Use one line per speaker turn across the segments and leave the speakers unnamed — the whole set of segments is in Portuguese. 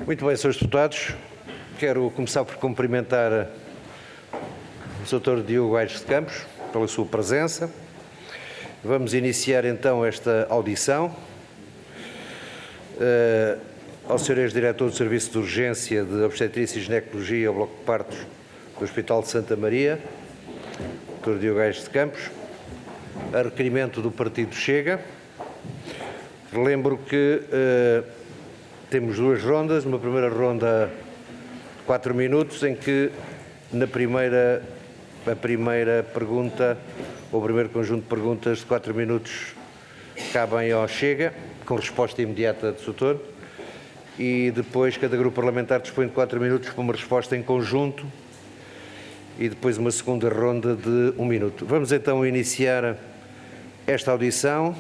Muito bem, Srs. Deputados, quero começar por cumprimentar o Dr. Diogo Aires de Campos pela sua presença. Vamos iniciar então esta audição. Ao Sr. Ex-Diretor do Serviço de Urgência de Obstetrícia e Ginecologia ao Bloco de Partos do Hospital de Santa Maria, Dr. Diogo Aires de Campos, a requerimento do Partido Chega. Relembro que temos duas rondas, uma primeira ronda de 4 minutos, em que a primeira pergunta, ou o primeiro conjunto de perguntas de 4 minutos cabem ao Chega, com resposta imediata do Sr. E depois cada grupo parlamentar dispõe de 4 minutos para uma resposta em conjunto e depois uma segunda ronda de 1 minuto. Vamos então iniciar esta audição.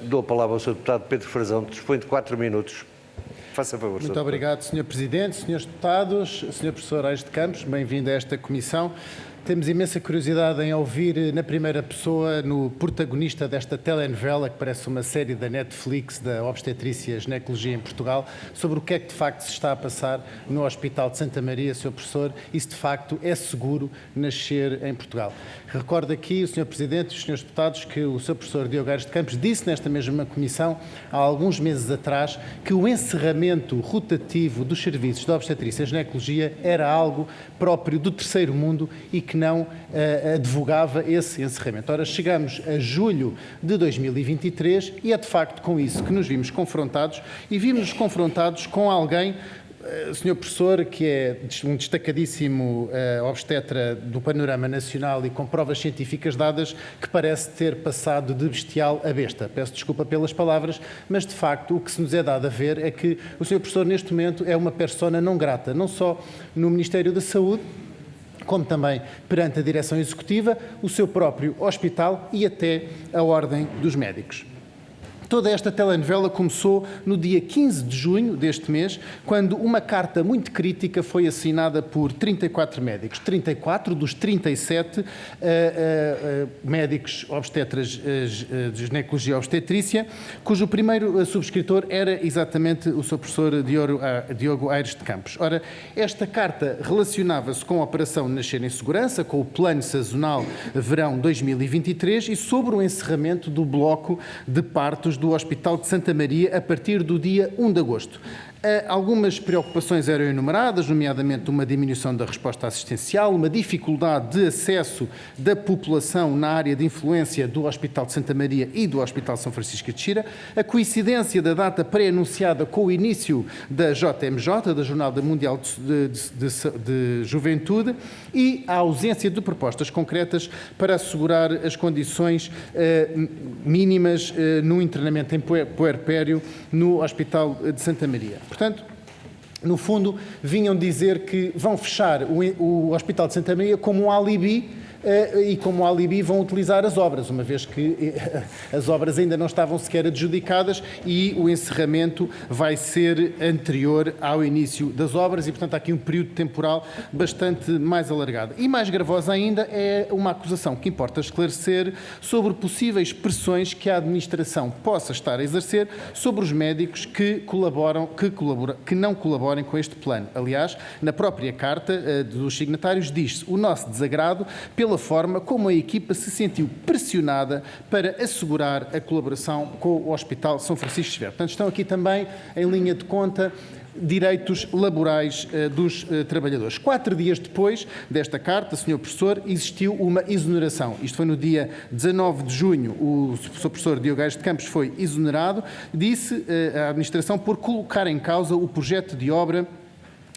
Dou a palavra ao Sr. Deputado Pedro Frazão, dispõe de 4 minutos. Faça favor, Sr.
Muito obrigado, Sr. Presidente, Srs. Deputados, Sr. Professor Aires de Campos, bem-vindo a esta comissão. Temos imensa curiosidade em ouvir na primeira pessoa, no protagonista desta telenovela, que parece uma série da Netflix, da obstetrícia e ginecologia em Portugal, sobre o que é que de facto se está a passar no Hospital de Santa Maria, Sr. Professor, e se de facto é seguro nascer em Portugal. Recordo aqui, o Sr. Presidente e os Srs. Deputados, que o Sr. Professor Diogo Aires de Campos disse nesta mesma comissão, há alguns meses atrás, que o encerramento rotativo dos serviços de obstetrícia e ginecologia era algo próprio do terceiro mundo e que não advogava esse encerramento. Ora, chegamos a julho de 2023 e é de facto com isso que nos vimos confrontados e vimos-nos confrontados com alguém, Sr. Professor, que é um destacadíssimo obstetra do panorama nacional e com provas científicas dadas, que parece ter passado de bestial a besta. Peço desculpa pelas palavras, mas de facto o que se nos é dado a ver é que o Sr. Professor neste momento é uma persona não grata, não só no Ministério da Saúde, como também perante a direção executiva, o seu próprio hospital e até a Ordem dos Médicos. Toda esta telenovela começou no dia 15 de junho deste mês, quando uma carta muito crítica foi assinada por 34 médicos, 34 dos 37 médicos obstetras de ginecologia e obstetrícia, cujo primeiro subscritor era exatamente o Sr. Professor Diogo Aires de Campos. Ora, esta carta relacionava-se com a Operação Nascer em Segurança, com o Plano Sazonal Verão 2023 e sobre o encerramento do bloco de partos do Hospital de Santa Maria a partir do dia 1 de agosto. Algumas preocupações eram enumeradas, nomeadamente uma diminuição da resposta assistencial, uma dificuldade de acesso da população na área de influência do Hospital de Santa Maria e do Hospital São Francisco de Xira, a coincidência da data pré-anunciada com o início da JMJ, da Jornada Mundial de Juventude, e a ausência de propostas concretas para assegurar as condições mínimas no internamento em puerpério no Hospital de Santa Maria. Portanto, no fundo, vinham dizer que vão fechar o Hospital de Santa Maria como um alibi e como alibi vão utilizar as obras, uma vez que as obras ainda não estavam sequer adjudicadas e o encerramento vai ser anterior ao início das obras e, portanto, há aqui um período temporal bastante mais alargado. E mais gravosa ainda é uma acusação que importa esclarecer sobre possíveis pressões que a administração possa estar a exercer sobre os médicos que não colaborem com este plano. Aliás, na própria carta dos signatários diz-se o nosso desagrado pela forma como a equipa se sentiu pressionada para assegurar a colaboração com o Hospital São Francisco Xavier. Portanto, estão aqui também, em linha de conta, direitos laborais dos trabalhadores. 4 dias depois desta carta, Sr. Professor, existiu uma exoneração. Isto foi no dia 19 de junho, o Sr. Professor Diogo Aires de Campos foi exonerado, disse a administração por colocar em causa o projeto de obra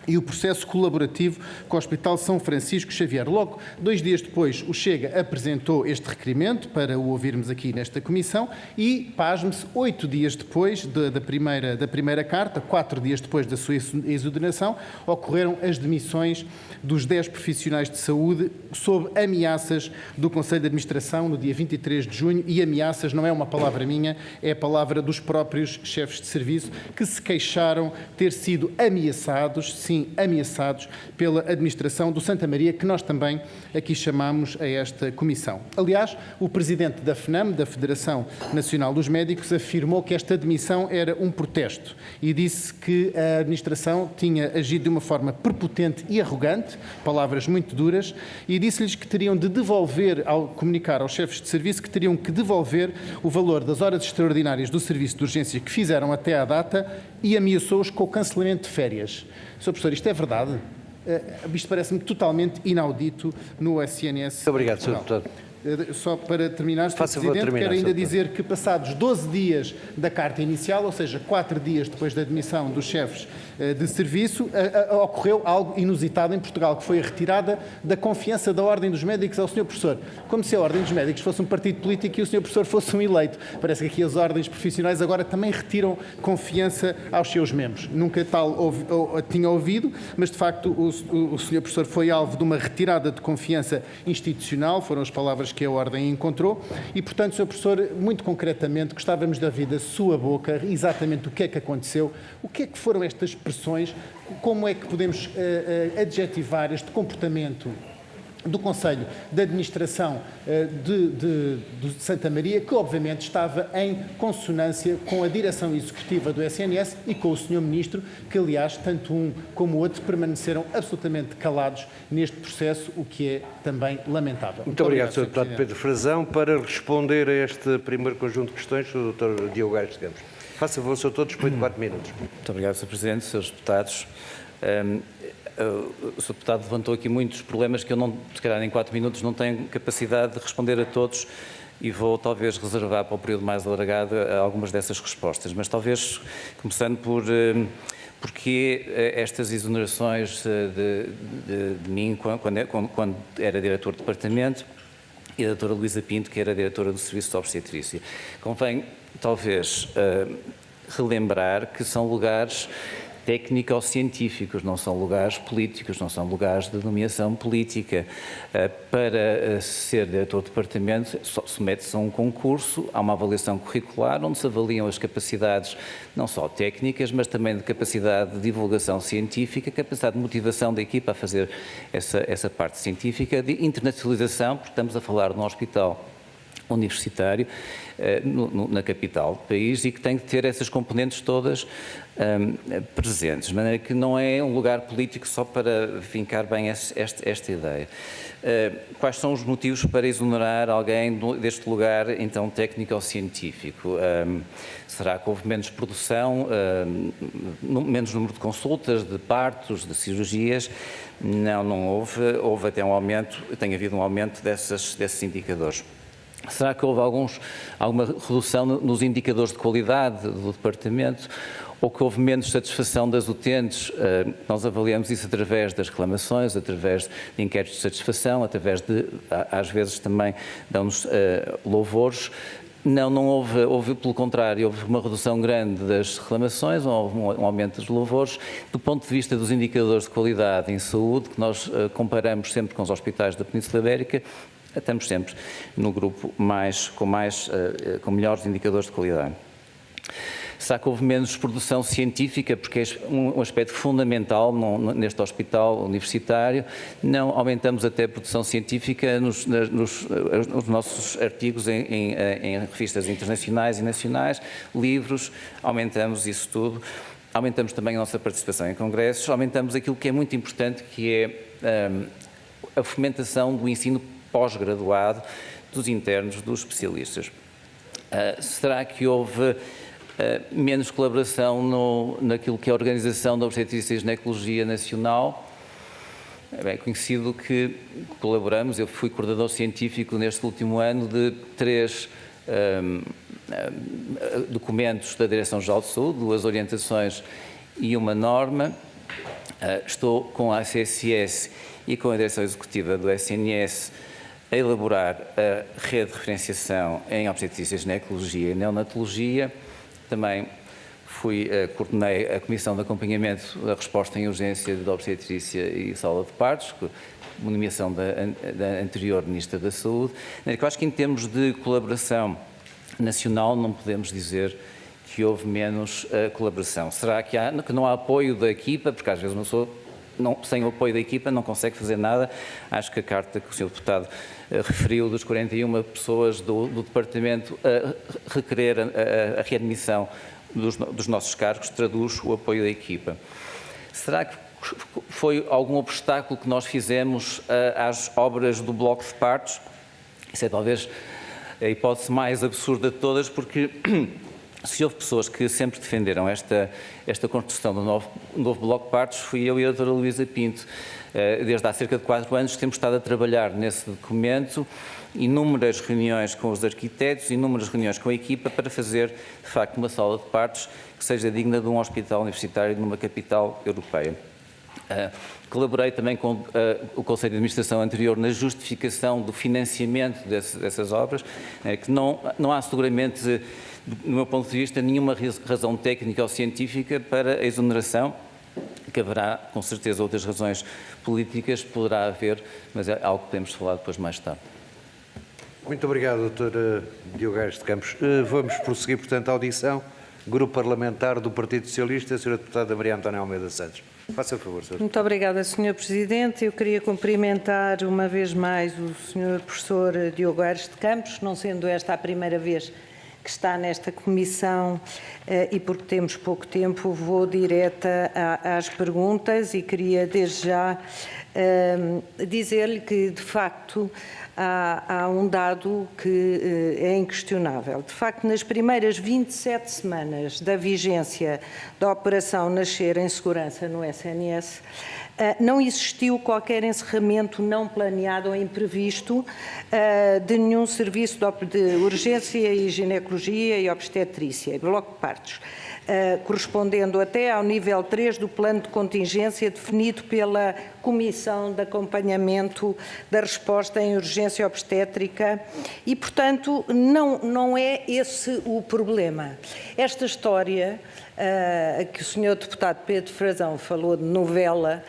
e o processo colaborativo com o Hospital São Francisco Xavier. Logo, 2 dias depois, o Chega apresentou este requerimento para o ouvirmos aqui nesta comissão e, pasme-se, 8 dias depois da primeira carta, 4 dias depois da sua exoneração, ocorreram as demissões dos 10 profissionais de saúde sob ameaças do Conselho de Administração no dia 23 de junho e ameaças não é uma palavra minha, é a palavra dos próprios chefes de serviço que se queixaram ter sido ameaçados, sim, assim ameaçados pela administração do Santa Maria, que nós também aqui chamamos a esta comissão. Aliás, o presidente da FNAM, da Federação Nacional dos Médicos, afirmou que esta demissão era um protesto e disse que a administração tinha agido de uma forma prepotente e arrogante, palavras muito duras, e disse-lhes que teriam de devolver, ao comunicar aos chefes de serviço, que teriam que devolver o valor das horas extraordinárias do serviço de urgência que fizeram até à data e ameaçou-os com o cancelamento de férias. Sr. Professor, isto é verdade? Isto parece-me totalmente inaudito no SNS.
Muito obrigado, Sr. Deputado.
Só para terminar, Sr. Presidente, quero ainda dizer que passados 12 dias da carta inicial, ou seja, 4 dias depois da admissão dos chefes de serviço, ocorreu algo inusitado em Portugal, que foi a retirada da confiança da Ordem dos Médicos ao Sr. Professor. Como se a Ordem dos Médicos fosse um partido político e o Sr. Professor fosse um eleito. Parece que aqui as ordens profissionais agora também retiram confiança aos seus membros. Nunca tal tinha ouvido, mas de facto o Sr. Professor foi alvo de uma retirada de confiança institucional, foram as palavras que a Ordem encontrou, e portanto, Sr. Professor, muito concretamente, gostávamos de ouvir da sua boca exatamente o que é que aconteceu, o que é que foram estas pressões, como é que podemos adjetivar este comportamento do Conselho de Administração de Santa Maria, que obviamente estava em consonância com a direção executiva do SNS e com o Sr. Ministro, que aliás, tanto um como o outro, permaneceram absolutamente calados neste processo, o que é também lamentável.
Muito obrigado, Sr. Deputado Pedro Frazão. Para responder a este primeiro conjunto de questões, o Dr. Diogo Aires de Campos. Faça favor, Sr. Doutor, dispõe de 4 minutos.
Muito obrigado, Sr. Presidente, Srs. Deputados. O Sr. Deputado levantou aqui muitos problemas que eu, não, se calhar, em 4 minutos não tenho capacidade de responder a todos e vou, talvez, reservar para o período mais alargado algumas dessas respostas. Mas, talvez, começando por porque estas exonerações de mim, quando era diretor de departamento, e a doutora Luísa Pinto, que era diretora do Serviço de Obstetrícia. Convém, talvez, relembrar que são lugares técnico-científicos, não são lugares políticos, não são lugares de nomeação política. Para ser diretor de departamento, submete-se a um concurso, há uma avaliação curricular, onde se avaliam as capacidades, não só técnicas, mas também de capacidade de divulgação científica, capacidade de motivação da equipa a fazer essa parte científica, de internacionalização, porque estamos a falar de um hospital universitário na capital do país e que tem que ter essas componentes todas presentes, de maneira que não é um lugar político só para vincar bem esta ideia. Quais são os motivos para exonerar alguém deste lugar, então, técnico ou científico? Será que houve menos produção, menos número de consultas, de partos, de cirurgias? Não houve. Houve até um aumento, tem havido um aumento desses indicadores. Será que houve alguma redução nos indicadores de qualidade do departamento ou que houve menos satisfação das utentes? Nós avaliamos isso através das reclamações, através de inquéritos de satisfação, através de, às vezes também dão-nos louvores. Não houve, pelo contrário, houve uma redução grande das reclamações, houve um aumento dos louvores. Do ponto de vista dos indicadores de qualidade em saúde, que nós comparamos sempre com os hospitais da Península Ibérica, estamos sempre no grupo com melhores indicadores de qualidade. Será que houve menos produção científica, porque é um aspecto fundamental neste hospital universitário? Não aumentamos até a produção científica nos nossos artigos em revistas internacionais e nacionais, livros, aumentamos isso tudo. Aumentamos também a nossa participação em congressos, aumentamos aquilo que é muito importante, que é a fomentação do ensino pós-graduado dos internos, dos especialistas. Será que houve menos colaboração naquilo que é a Organização da Obstetrícia e Ginecologia Nacional? É bem conhecido que colaboramos, eu fui coordenador científico neste último ano de 3 documentos da Direção-Geral de Saúde, 2 orientações e uma norma. Estou com a ACSS e com a Direção Executiva do SNS a elaborar a rede de referenciação em obstetrícia, ginecologia e neonatologia. Também coordenei a Comissão de Acompanhamento da Resposta em Urgência de Obstetrícia e Sala de Partos, com nomeação da anterior Ministra da Saúde. Eu acho que em termos de colaboração nacional não podemos dizer que houve menos colaboração. Será que não há apoio da equipa, porque às vezes uma pessoa sem o apoio da equipa não consegue fazer nada. Acho que a carta que o Sr. Deputado referiu dos 41 pessoas do Departamento a requerer a readmissão dos nossos cargos traduz o apoio da equipa. Será que foi algum obstáculo que nós fizemos às obras do bloco de partos? Isso é talvez a hipótese mais absurda de todas, porque se houve pessoas que sempre defenderam esta construção do novo bloco de partos, fui eu e a doutora Luísa Pinto. Desde há cerca de 4 anos que temos estado a trabalhar nesse documento, inúmeras reuniões com os arquitetos, inúmeras reuniões com a equipa para fazer, de facto, uma sala de partos que seja digna de um hospital universitário numa capital europeia. Colaborei também com o Conselho de Administração anterior na justificação do financiamento dessas obras, que não há seguramente, do meu ponto de vista, nenhuma razão técnica ou científica para a exoneração, que haverá, com certeza, outras razões políticas, poderá haver, mas é algo que podemos falar depois mais tarde.
Muito obrigado, Dr. Diogo Aires de Campos. Vamos prosseguir, portanto, a audição. Grupo Parlamentar do Partido Socialista, Sra. Deputada Maria Antónia Almeida Santos. Faça favor, Sr.
Muito obrigada, Sr. Presidente. Eu queria cumprimentar uma vez mais o Sr. Professor Diogo Aires de Campos, não sendo esta a primeira vez que está nesta comissão e porque temos pouco tempo, vou direta às perguntas e queria desde já dizer-lhe que, de facto, há um dado que é inquestionável. De facto, nas primeiras 27 semanas da vigência da Operação Nascer em Segurança no SNS, não existiu qualquer encerramento não planeado ou imprevisto de nenhum serviço de urgência e ginecologia e obstetrícia, e bloco de partos, correspondendo até ao nível 3 do plano de contingência definido pela Comissão de Acompanhamento da Resposta em Urgência Obstétrica e, portanto, não é esse o problema. Esta história que o Sr. Deputado Pedro Frazão falou de novela,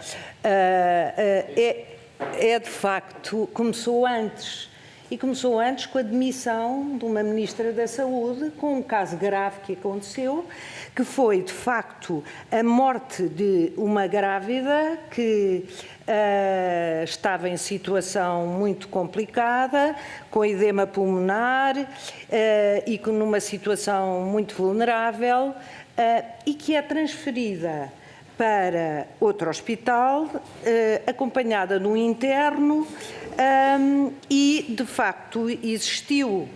de facto, começou antes. E começou antes com a demissão de uma Ministra da Saúde, com um caso grave que aconteceu, que foi, de facto, a morte de uma grávida que estava em situação muito complicada, com edema pulmonar e numa situação muito vulnerável, e que é transferida para outro hospital, acompanhada de um interno, e, de facto, existiu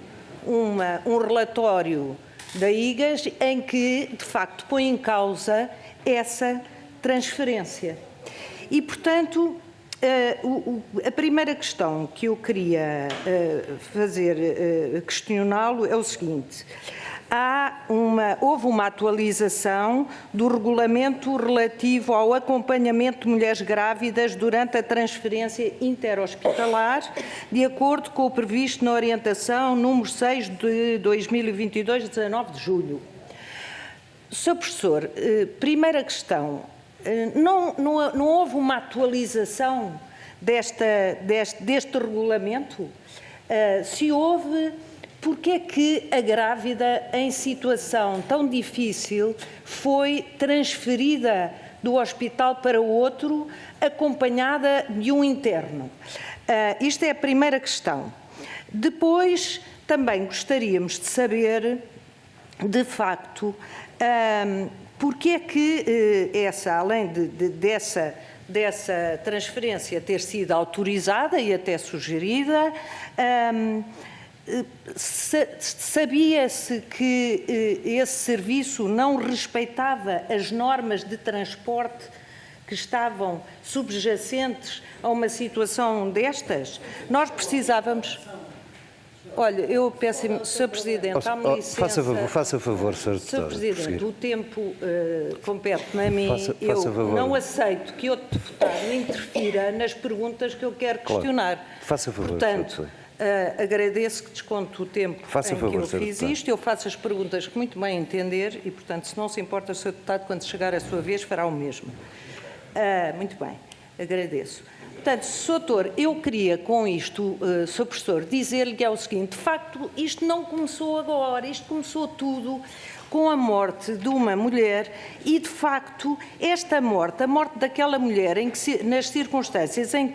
um relatório da IGAS em que, de facto, põe em causa essa transferência. E, portanto, a primeira questão que eu queria questioná-lo é o seguinte. Houve uma atualização do regulamento relativo ao acompanhamento de mulheres grávidas durante a transferência interhospitalar, de acordo com o previsto na orientação número 6 de 2022, 19 de julho. Sr. Professor, primeira questão, não houve uma atualização deste regulamento? Se houve, porque é que a grávida, em situação tão difícil, foi transferida do hospital para o outro, acompanhada de um interno? Isto é a primeira questão. Depois, também gostaríamos de saber, de facto, porque é que além dessa transferência ter sido autorizada e até sugerida, sabia-se que esse serviço não respeitava as normas de transporte que estavam subjacentes a uma situação destas? Nós precisávamos... Olha, eu peço, Sr. Presidente, dá-me licença...
Faça favor, Sr. Deputado.
Sr. Presidente, o tempo compete-me a mim. Não aceito que outro deputado interfira nas perguntas que eu quero questionar.
Claro. Faça favor,
portanto, agradeço que desconte o tempo em que eu fiz isto. Eu faço as perguntas que muito bem entender e, portanto, se não se importa, Sr. Deputado, quando chegar a sua vez, fará o mesmo. Muito bem, agradeço. Portanto, Sr. Doutor, eu queria com isto, Sr. Professor, dizer-lhe que é o seguinte: de facto, isto não começou agora, isto começou tudo com a morte de uma mulher e, de facto, esta morte, a morte daquela mulher, nas circunstâncias em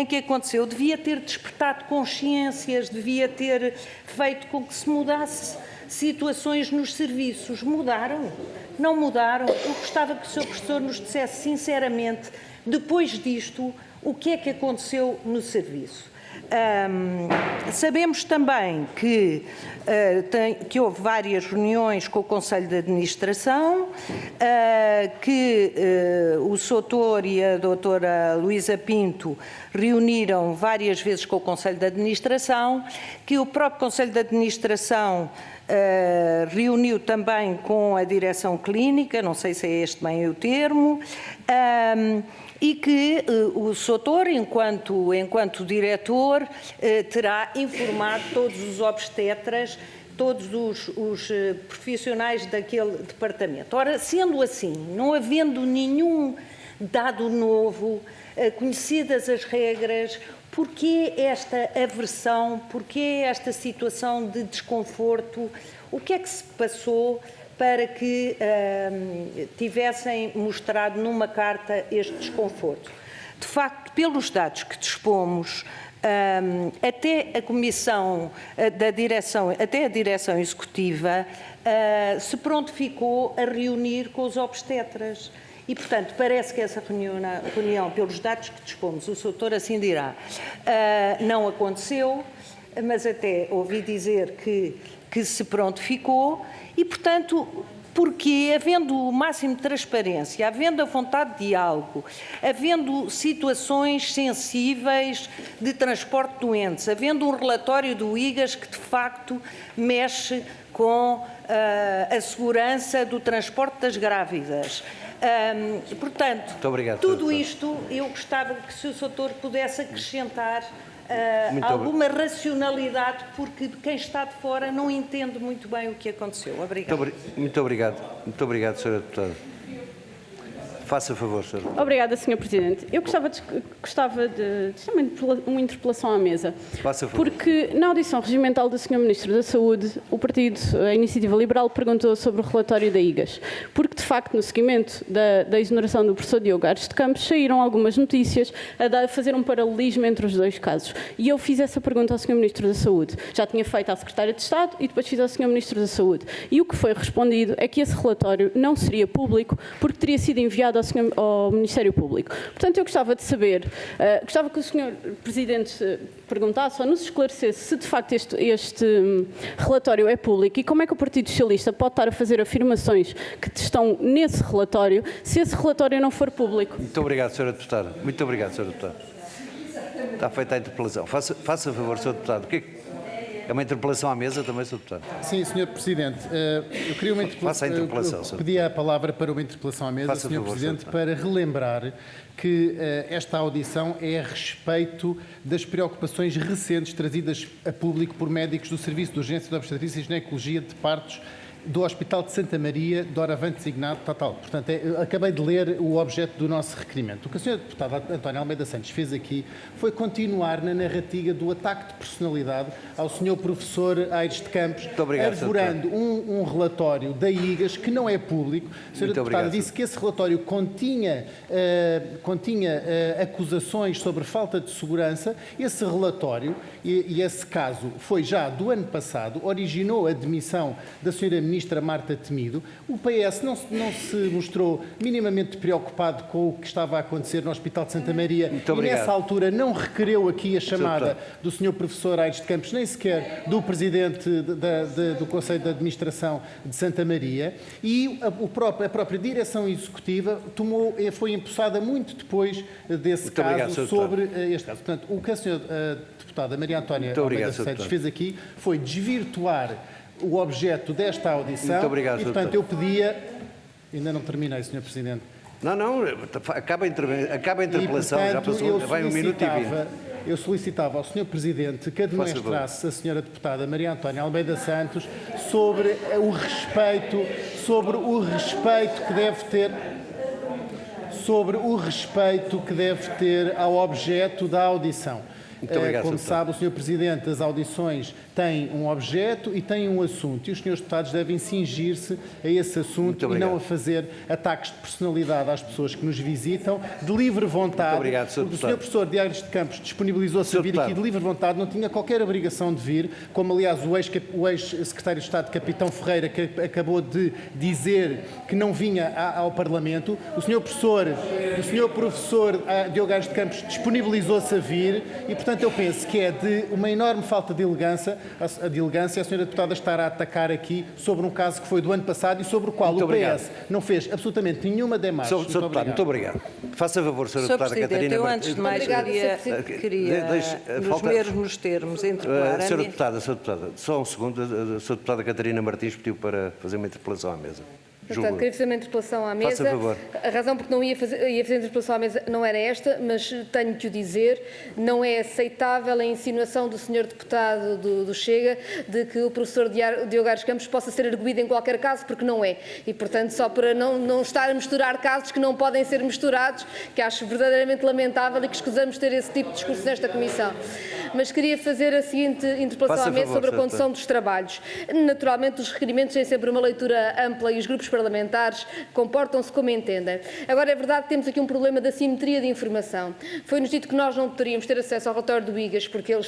que aconteceu, devia ter despertado consciências, devia ter feito com que se mudasse situações nos serviços. Mudaram? Não mudaram? Eu gostava que o Sr. Professor nos dissesse sinceramente, depois disto, o que é que aconteceu no serviço. Sabemos também que houve várias reuniões com o Conselho de Administração, que o Soutor e a doutora Luísa Pinto reuniram várias vezes com o Conselho de Administração, que o próprio Conselho de Administração reuniu também com a direção clínica, não sei se é este bem o termo, e que o Soutor, enquanto diretor, terá informado todos os obstetras, todos os profissionais daquele departamento. Ora, sendo assim, não havendo nenhum dado novo, conhecidas as regras, porquê esta aversão, porquê esta situação de desconforto? O que é que se passou para que tivessem mostrado numa carta este desconforto? De facto, pelos dados que dispomos, até a comissão da direção, até a direção executiva se prontificou a reunir com os obstetras. E, portanto, parece que essa reunião, pelos dados que dispomos, o Soutor assim dirá, não aconteceu, mas até ouvi dizer que se prontificou e, portanto, porque, havendo o máximo de transparência, havendo a vontade de diálogo, havendo situações sensíveis de transporte de doentes, havendo um relatório do IGAS que, de facto, mexe com a segurança do transporte das grávidas. Portanto, tudo isto eu gostava que o Sr. Soutor pudesse acrescentar alguma racionalidade, porque quem está de fora não entende muito bem o que aconteceu. Obrigada.
Muito obrigado, Sra. Deputada. Faça favor, Sr. Deputada.
Obrigada, Sr. Presidente. Eu gostava de uma interpelação à mesa.
Faça favor.
Porque na audição regimental do Sr. Ministro da Saúde, a Iniciativa Liberal, perguntou sobre o relatório da IGAS. Porque, de facto, no seguimento da exoneração do professor Diogo Aires de Campos, saíram algumas notícias a fazer um paralelismo entre os dois casos. E eu fiz essa pergunta ao Sr. Ministro da Saúde. Já tinha feito à Secretária de Estado e depois fiz ao Sr. Ministro da Saúde. E o que foi respondido é que esse relatório não seria público porque teria sido enviado ao Ministério Público. Portanto, eu gostava de saber, gostava que o Sr. Presidente perguntasse ou nos esclarecesse se de facto este relatório é público e como é que o Partido Socialista pode estar a fazer afirmações que estão nesse relatório se esse relatório não for público.
Muito obrigado, Sra. Deputada. Muito obrigado, Sra. Deputada. Está feita a interpelação. Faça favor, Sr. Deputado. É uma interpelação à mesa também, Sr. Deputado?
Sim, Sr. Presidente. Eu queria uma interpelação.
Faça a interpelação, Sr.
Pedi a palavra para uma interpelação à mesa, Sr. Presidente, para relembrar que esta audição é a respeito das preocupações recentes trazidas a público por médicos do Serviço de Urgência de Obstetrícia e Ginecologia de Partos do Hospital de Santa Maria, doravante designado tal. Portanto, acabei de ler o objeto do nosso requerimento. O que a Sra. Deputada Antónia Almeida Santos fez aqui foi continuar na narrativa do ataque de personalidade ao Sr. Professor Aires de Campos, arvorando um relatório da IGAS que não é público. A Sra. Deputada disse que esse relatório continha acusações sobre falta de segurança. Esse relatório, e esse caso foi já do ano passado, originou a demissão da Sra. Ministra Marta Temido. O PS não se mostrou minimamente preocupado com o que estava a acontecer no Hospital de Santa Maria e nessa altura não requereu aqui a chamada do Sr. Professor Aires de Campos, nem sequer do Presidente do Conselho de Administração de Santa Maria, e a própria Direção Executiva foi empossada muito depois desse caso sobre este caso. Portanto, o que a Sra. Deputada Maria Antónia Almeida Santos fez aqui foi desvirtuar o objeto desta audição.
Muito obrigado,
e, portanto, eu pedia... Ainda não terminei, Sr. Presidente.
Não, acaba a interpelação, já passou, vai 1 minuto e 20.
Eu solicitava ao Sr. Presidente que administrasse a Sra. Deputada Maria Antónia Almeida Santos sobre o respeito que deve ter ao objeto da audição.
Muito obrigado,
Como
Sr.
sabe, o Sr. Presidente, as audições têm um objeto e têm um assunto. E os senhores deputados devem cingir-se a esse assunto e não a fazer ataques de personalidade às pessoas que nos visitam, de livre vontade.
Muito obrigado, Sr.
O Sr. Professor de Aires de Campos disponibilizou-se a vir aqui de livre vontade, não tinha qualquer obrigação de vir, como aliás o ex-secretário de Estado, Capitão Ferreira, que acabou de dizer que não vinha ao Parlamento. O Sr. Professor Diogo Aires de Campos disponibilizou-se a vir e, portanto, eu penso que é de uma enorme falta de elegância a senhora deputada estar a atacar aqui sobre um caso que foi do ano passado e sobre o qual o PS não fez absolutamente nenhuma demarche.
Sr. Deputado, muito obrigado. Faça favor, Sra. Deputada Catarina
eu
Martins.
antes de mais queria nos mesmos termos, interpelar.
Sra. Deputada, só um segundo. A Sra. Deputada Catarina Martins pediu para fazer uma interpelação à mesa.
Portanto, queria fazer uma interpelação à mesa.
Faça favor.
A razão porque não ia fazer a interpelação à mesa não era esta, mas tenho que o dizer, não é aceitável a insinuação do Sr. Deputado do Chega de que o professor Diogo Aires Campos possa ser arguido em qualquer caso, porque não é. E, portanto, só para não estar a misturar casos que não podem ser misturados, que acho verdadeiramente lamentável e que escusamos ter esse tipo de discurso nesta Comissão. Mas queria fazer a seguinte interpelação à mesa sobre a condução dos trabalhos. Naturalmente, os requerimentos têm sempre uma leitura ampla e os grupos parlamentares comportam-se como entendem. Agora, é verdade que temos aqui um problema de assimetria de informação. Foi-nos dito que nós não poderíamos ter acesso ao relatório do IGAS porque ele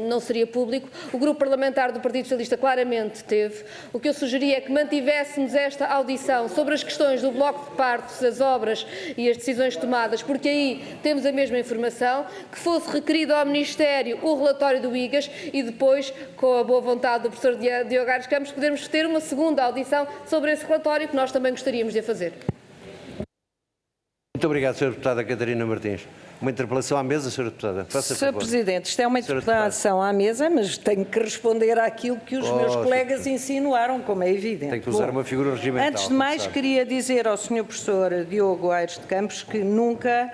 não seria público. O grupo parlamentar do Partido Socialista claramente teve. O que eu sugeria é que mantivéssemos esta audição sobre as questões do bloco de partos, as obras e as decisões tomadas, porque aí temos a mesma informação, que fosse requerido ao Ministério o relatório do IGAS e depois, com a boa vontade do professor Diogo Aires Campos, podermos ter uma segunda audição sobre esse relatório que nós também gostaríamos de fazer.
Muito obrigado, Sra. Deputada Catarina Martins. Uma interpelação à mesa, Sra. Deputada. Faça
Sr.
favor.
Presidente, isto é uma interpelação à mesa, mas tenho que responder àquilo que os meus colegas insinuaram, como é evidente.
Tem que usar uma figura regimental.
Antes de mais, queria dizer ao Sr. Professor Diogo Aires de Campos que nunca,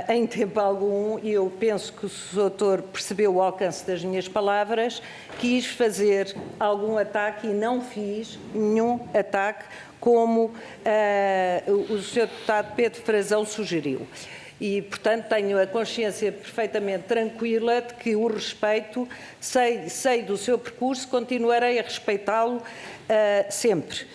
em tempo algum, e eu penso que o Sr. Doutor percebeu o alcance das minhas palavras, quis fazer algum ataque e não fiz nenhum ataque, como o Sr. Deputado Pedro Frazão sugeriu. E, portanto, tenho a consciência perfeitamente tranquila de que o respeito, sei do seu percurso, continuarei a respeitá-lo sempre.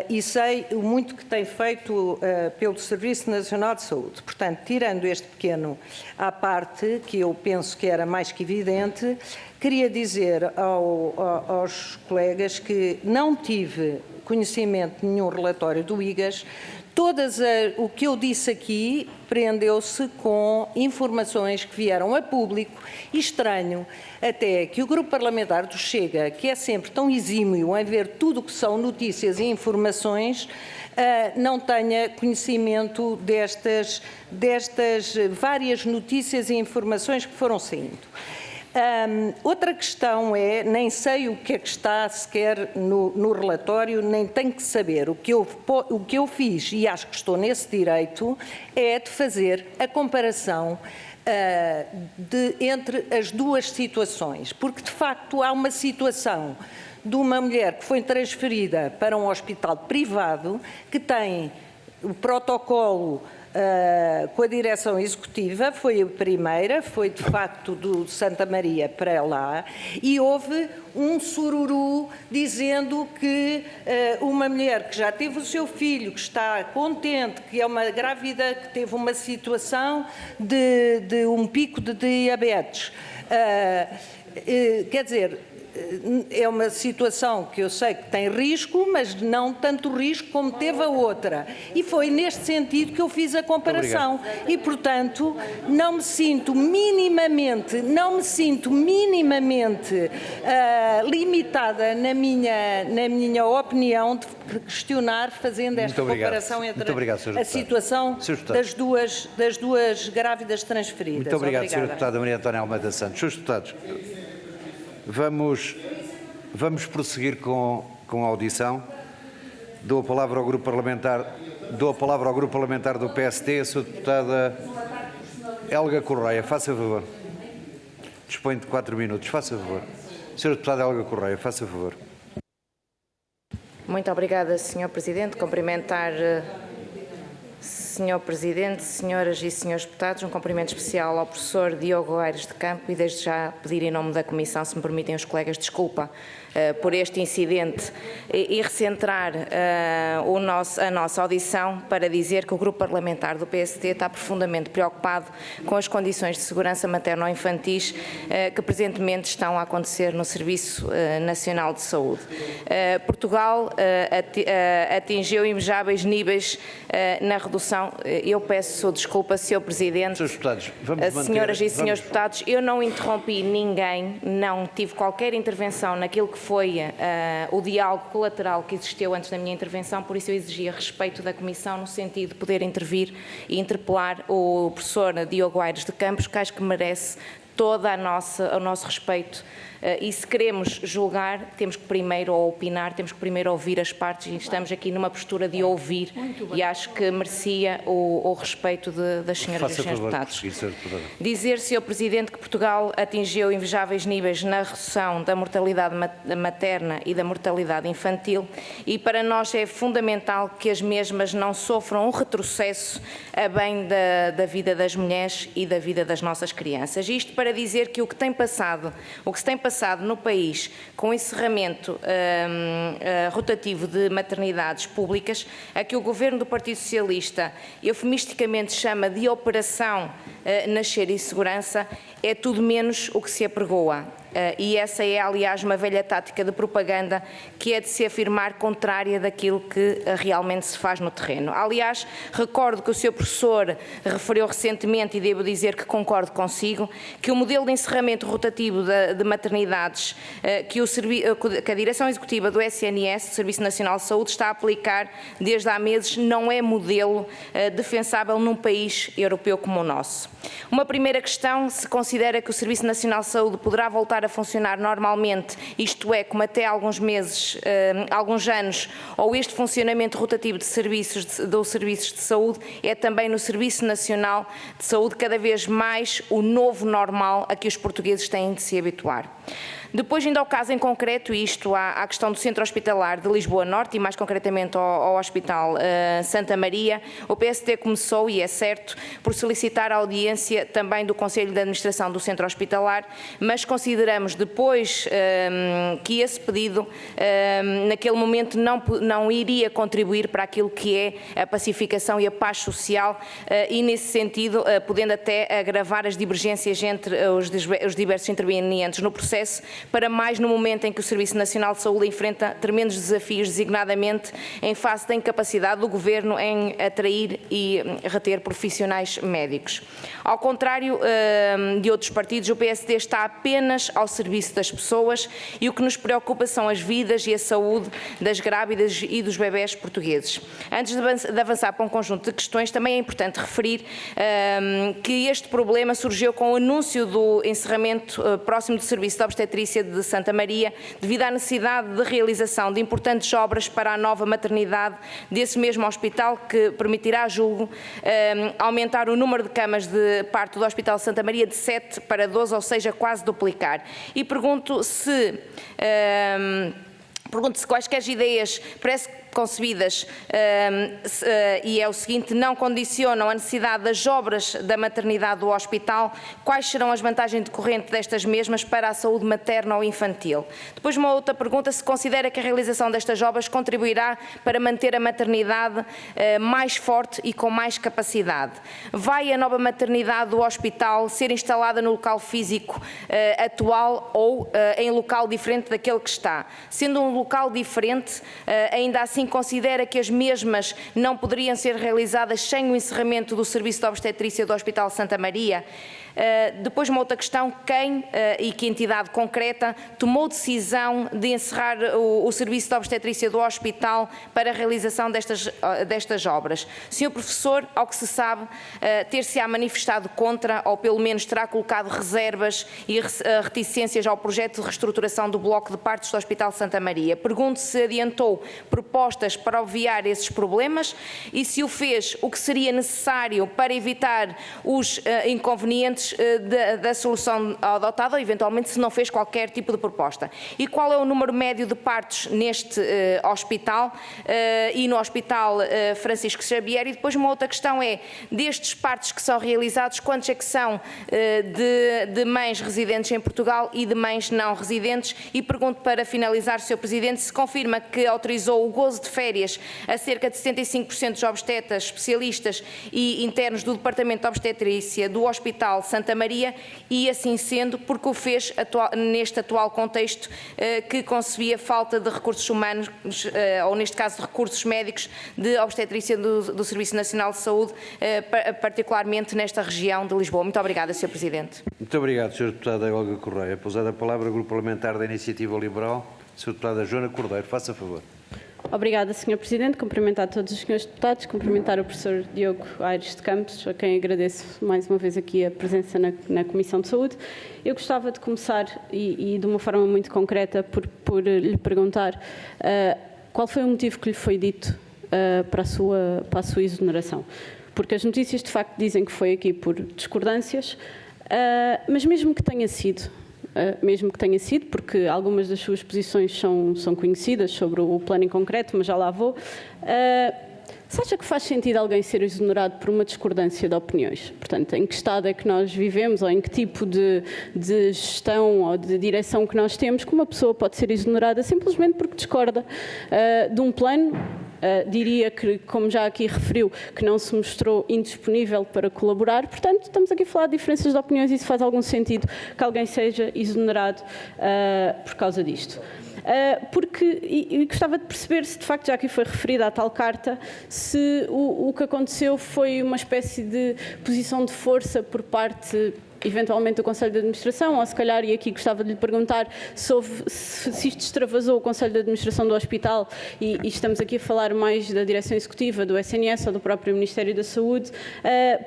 E sei o muito que tem feito pelo Serviço Nacional de Saúde. Portanto, tirando este pequeno à parte, que eu penso que era mais que evidente, queria dizer aos colegas que não tive conhecimento de nenhum relatório do IGAS. O que eu disse aqui prendeu-se com informações que vieram a público e estranho até que o grupo parlamentar do Chega, que é sempre tão exímio em ver tudo o que são notícias e informações, não tenha conhecimento destas várias notícias e informações que foram saindo. Outra questão é, nem sei o que é que está sequer no relatório, nem tenho que saber. O que eu fiz, e acho que estou nesse direito, é de fazer a comparação entre as duas situações, porque de facto há uma situação de uma mulher que foi transferida para um hospital privado, que tem o protocolo com a direção executiva, foi a primeira, foi de facto do Santa Maria para lá, e houve um sururu dizendo que uma mulher que já teve o seu filho, que está contente, que é uma grávida, que teve uma situação de um pico de diabetes, quer dizer, é uma situação que eu sei que tem risco, mas não tanto risco como teve a outra. E foi neste sentido que eu fiz a comparação. E, portanto, não me sinto minimamente limitada na minha opinião de questionar, fazendo esta comparação entre a situação das duas grávidas transferidas.
Muito obrigado, Sra. Deputada Maria Antónia Almeida Santos. Srs. Deputados, vamos prosseguir com a audição. Dou a palavra ao grupo parlamentar do PSD, a Sra. Deputada Helga Correia. Faça favor. Dispõe de 4 minutos. Faça favor. Sra. Deputada Helga Correia, faça favor.
Muito obrigada, Sr. Presidente. Cumprimentar Senhor Presidente, senhoras e senhores deputados, um cumprimento especial ao professor Diogo Aires de Campo e desde já pedir em nome da Comissão, se me permitem os colegas, desculpa por este incidente e recentrar a nossa audição para dizer que o Grupo Parlamentar do PSD está profundamente preocupado com as condições de segurança materno-infantis que presentemente estão a acontecer no Serviço Nacional de Saúde. Portugal atingiu invejáveis níveis na redução. Eu peço desculpa, Sr. Presidente.
Senhores deputados, vamos manter...
Senhoras e senhores deputados, eu não interrompi ninguém, não tive qualquer intervenção naquilo que foi o diálogo colateral que existiu antes da minha intervenção, por isso eu exigia respeito da Comissão no sentido de poder intervir e interpelar o professor Diogo Aires de Campos, que acho que merece todo o nosso respeito. E se queremos julgar, temos que primeiro opinar, temos que primeiro ouvir as partes e estamos aqui numa postura de ouvir e acho que merecia o respeito das senhoras e dos senhores deputados. Dizer, Sr. Presidente, que Portugal atingiu invejáveis níveis na redução da mortalidade materna e da mortalidade infantil e para nós é fundamental que as mesmas não sofram um retrocesso a bem da vida das mulheres e da vida das nossas crianças. Isto para dizer que o que se tem passado no país com o encerramento rotativo de maternidades públicas, a que o Governo do Partido Socialista eufemisticamente chama de Operação Nascer em Segurança, é tudo menos o que se apregoa. E essa é, aliás, uma velha tática de propaganda que é de se afirmar contrária daquilo que realmente se faz no terreno. Aliás, recordo que o Sr. Professor referiu recentemente, e devo dizer que concordo consigo, que o modelo de encerramento rotativo de maternidades que a Direção Executiva do SNS, Serviço Nacional de Saúde, está a aplicar desde há meses, não é modelo defensável num país europeu como o nosso. Uma primeira questão, se considera que o Serviço Nacional de Saúde poderá voltar a funcionar normalmente, isto é, como até alguns meses, alguns anos, ou este funcionamento rotativo de serviços de saúde é também no Serviço Nacional de Saúde cada vez mais o novo normal a que os portugueses têm de se habituar. Depois, ainda ao caso em concreto, isto à questão do Centro Hospitalar de Lisboa Norte e mais concretamente ao Hospital Santa Maria, o PSD começou, e é certo, por solicitar a audiência também do Conselho de Administração do Centro Hospitalar, mas consideramos depois que esse pedido, naquele momento, não iria contribuir para aquilo que é a pacificação e a paz social e, nesse sentido, podendo até agravar as divergências entre os diversos intervenientes no processo, para mais no momento em que o Serviço Nacional de Saúde enfrenta tremendos desafios, designadamente em face da incapacidade do Governo em atrair e reter profissionais médicos. Ao contrário de outros partidos, o PSD está apenas ao serviço das pessoas e o que nos preocupa são as vidas e a saúde das grávidas e dos bebés portugueses. Antes de avançar para um conjunto de questões, também é importante referir que este problema surgiu com o anúncio do encerramento próximo do Serviço de Obstetrícia de Santa Maria, devido à necessidade de realização de importantes obras para a nova maternidade desse mesmo hospital, que permitirá, julgo, aumentar o número de camas de parto do Hospital de Santa Maria de 7 para 12, ou seja, quase duplicar. E pergunto se quaisquer ideias concebidas, e é o seguinte, não condicionam a necessidade das obras da maternidade do hospital, quais serão as vantagens decorrentes destas mesmas para a saúde materna ou infantil? Depois uma outra pergunta, se considera que a realização destas obras contribuirá para manter a maternidade mais forte e com mais capacidade. Vai a nova maternidade do hospital ser instalada no local físico atual ou em local diferente daquele que está? Sendo um local diferente, ainda assim considera que as mesmas não poderiam ser realizadas sem o encerramento do Serviço de Obstetrícia do Hospital Santa Maria? Depois uma outra questão, quem e que entidade concreta tomou decisão de encerrar o Serviço de Obstetrícia do Hospital para a realização destas obras? Senhor Professor, ao que se sabe, ter-se-á manifestado contra, ou pelo menos terá colocado reservas e reticências ao projeto de reestruturação do bloco de partos do Hospital Santa Maria. Maria. Pergunto se adiantou propostas para obviar esses problemas e se o fez, o que seria necessário para evitar os inconvenientes da solução adotada, ou eventualmente se não fez qualquer tipo de proposta. E qual é o número médio de partos neste hospital e no Hospital Francisco Xavier? E depois uma outra questão é, destes partos que são realizados, quantos é que são de mães residentes em Portugal e de mães não residentes? E pergunto, para finalizar, Sr. Presidente, se confirma que autorizou o gozo de férias a cerca de 75% dos obstetras, especialistas e internos do Departamento de Obstetrícia do Hospital Santa Maria, e assim sendo, porque o fez neste atual contexto que concebia falta de recursos humanos, ou neste caso de recursos médicos de obstetrícia do Serviço Nacional de Saúde, particularmente nesta região de Lisboa. Muito obrigada, Sr. Presidente.
Muito obrigado, Sra. Deputada Olga Correia. Pousada a palavra ao Grupo Parlamentar da Iniciativa Liberal, Sra. Deputada Joana Cordeiro. Faça favor.
Obrigada, Sr. Presidente. Cumprimentar todos os senhores deputados, cumprimentar o professor Diogo Aires de Campos, a quem agradeço mais uma vez aqui a presença na Comissão de Saúde. Eu gostava de começar, e de uma forma muito concreta, por lhe perguntar qual foi o motivo que lhe foi dito para a sua exoneração. Porque as notícias, de facto, dizem que foi aqui por discordâncias, mas mesmo que tenha sido, porque algumas das suas posições são conhecidas sobre o plano em concreto, mas já lá vou, se acha que faz sentido alguém ser exonerado por uma discordância de opiniões? Portanto, em que estado é que nós vivemos, ou em que tipo de gestão ou de direção que nós temos, que uma pessoa pode ser exonerada simplesmente porque discorda de um plano? Diria que, como já aqui referiu, que não se mostrou indisponível para colaborar. Portanto, estamos aqui a falar de diferenças de opiniões e se faz algum sentido que alguém seja exonerado por causa disto. E gostava de perceber se, de facto, já aqui foi referida a tal carta, se o que aconteceu foi uma espécie de posição de força por parte, eventualmente, do Conselho de Administração, ou se calhar, e aqui gostava de lhe perguntar se isto extravasou o Conselho de Administração do Hospital, e estamos aqui a falar mais da Direção Executiva, do SNS ou do próprio Ministério da Saúde,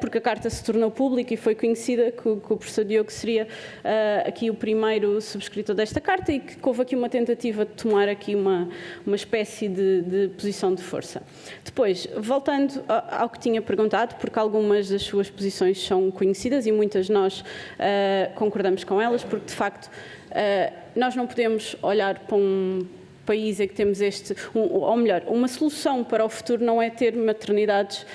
porque a carta se tornou pública e foi conhecida que o professor Diogo seria aqui o primeiro subscritor desta carta e que houve aqui uma tentativa de tomar aqui uma espécie de posição de força. Depois, voltando ao que tinha perguntado, porque algumas das suas posições são conhecidas e muitas nós concordamos com elas, porque de facto nós não podemos olhar para um país em que temos ou melhor, uma solução para o futuro não é ter maternidades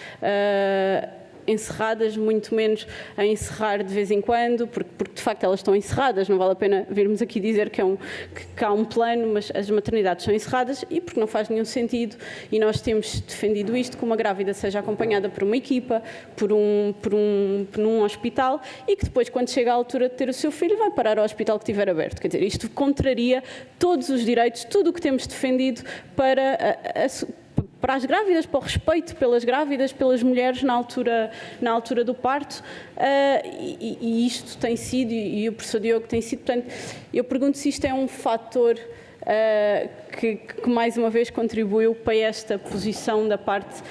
encerradas, muito menos a encerrar de vez em quando, porque de facto elas estão encerradas, não vale a pena virmos aqui dizer que há um plano, mas as maternidades são encerradas e porque não faz nenhum sentido, e nós temos defendido isto, que uma grávida seja acompanhada por uma equipa, por um hospital, e que depois, quando chega à altura de ter o seu filho, vai parar ao hospital que estiver aberto. Quer dizer, isto contraria todos os direitos, tudo o que temos defendido para as grávidas, para o respeito pelas grávidas, pelas mulheres na altura do parto, e isto tem sido, e o professor Diogo tem sido, portanto, eu pergunto se isto é um fator que mais uma vez contribuiu para esta posição da parte,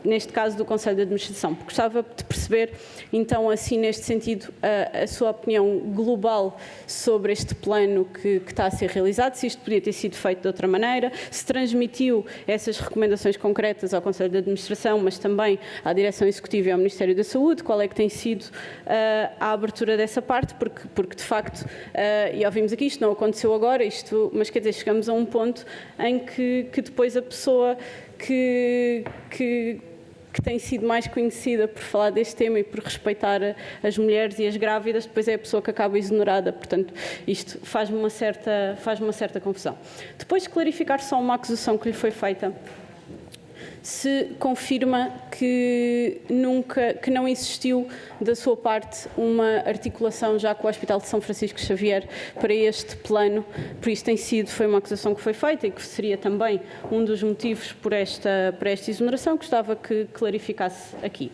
neste caso, do Conselho de Administração, porque gostava de perceber, então, assim, neste sentido, a sua opinião global sobre este plano que está a ser realizado, se isto podia ter sido feito de outra maneira, se transmitiu essas recomendações concretas ao Conselho de Administração, mas também à Direção Executiva e ao Ministério da Saúde, qual é que tem sido a abertura dessa parte, porque de facto, e ouvimos aqui, isto não aconteceu agora, mas quer dizer, chegamos a um ponto em que depois a pessoa que tem sido mais conhecida por falar deste tema e por respeitar as mulheres e as grávidas, depois é a pessoa que acaba exonerada. Portanto, isto faz-me uma certa confusão. Depois de clarificar só uma acusação que lhe foi feita, se confirma que não existiu da sua parte uma articulação já com o Hospital de São Francisco Xavier para este plano, por isso foi uma acusação que foi feita e que seria também um dos motivos para esta exoneração, gostava que clarificasse aqui.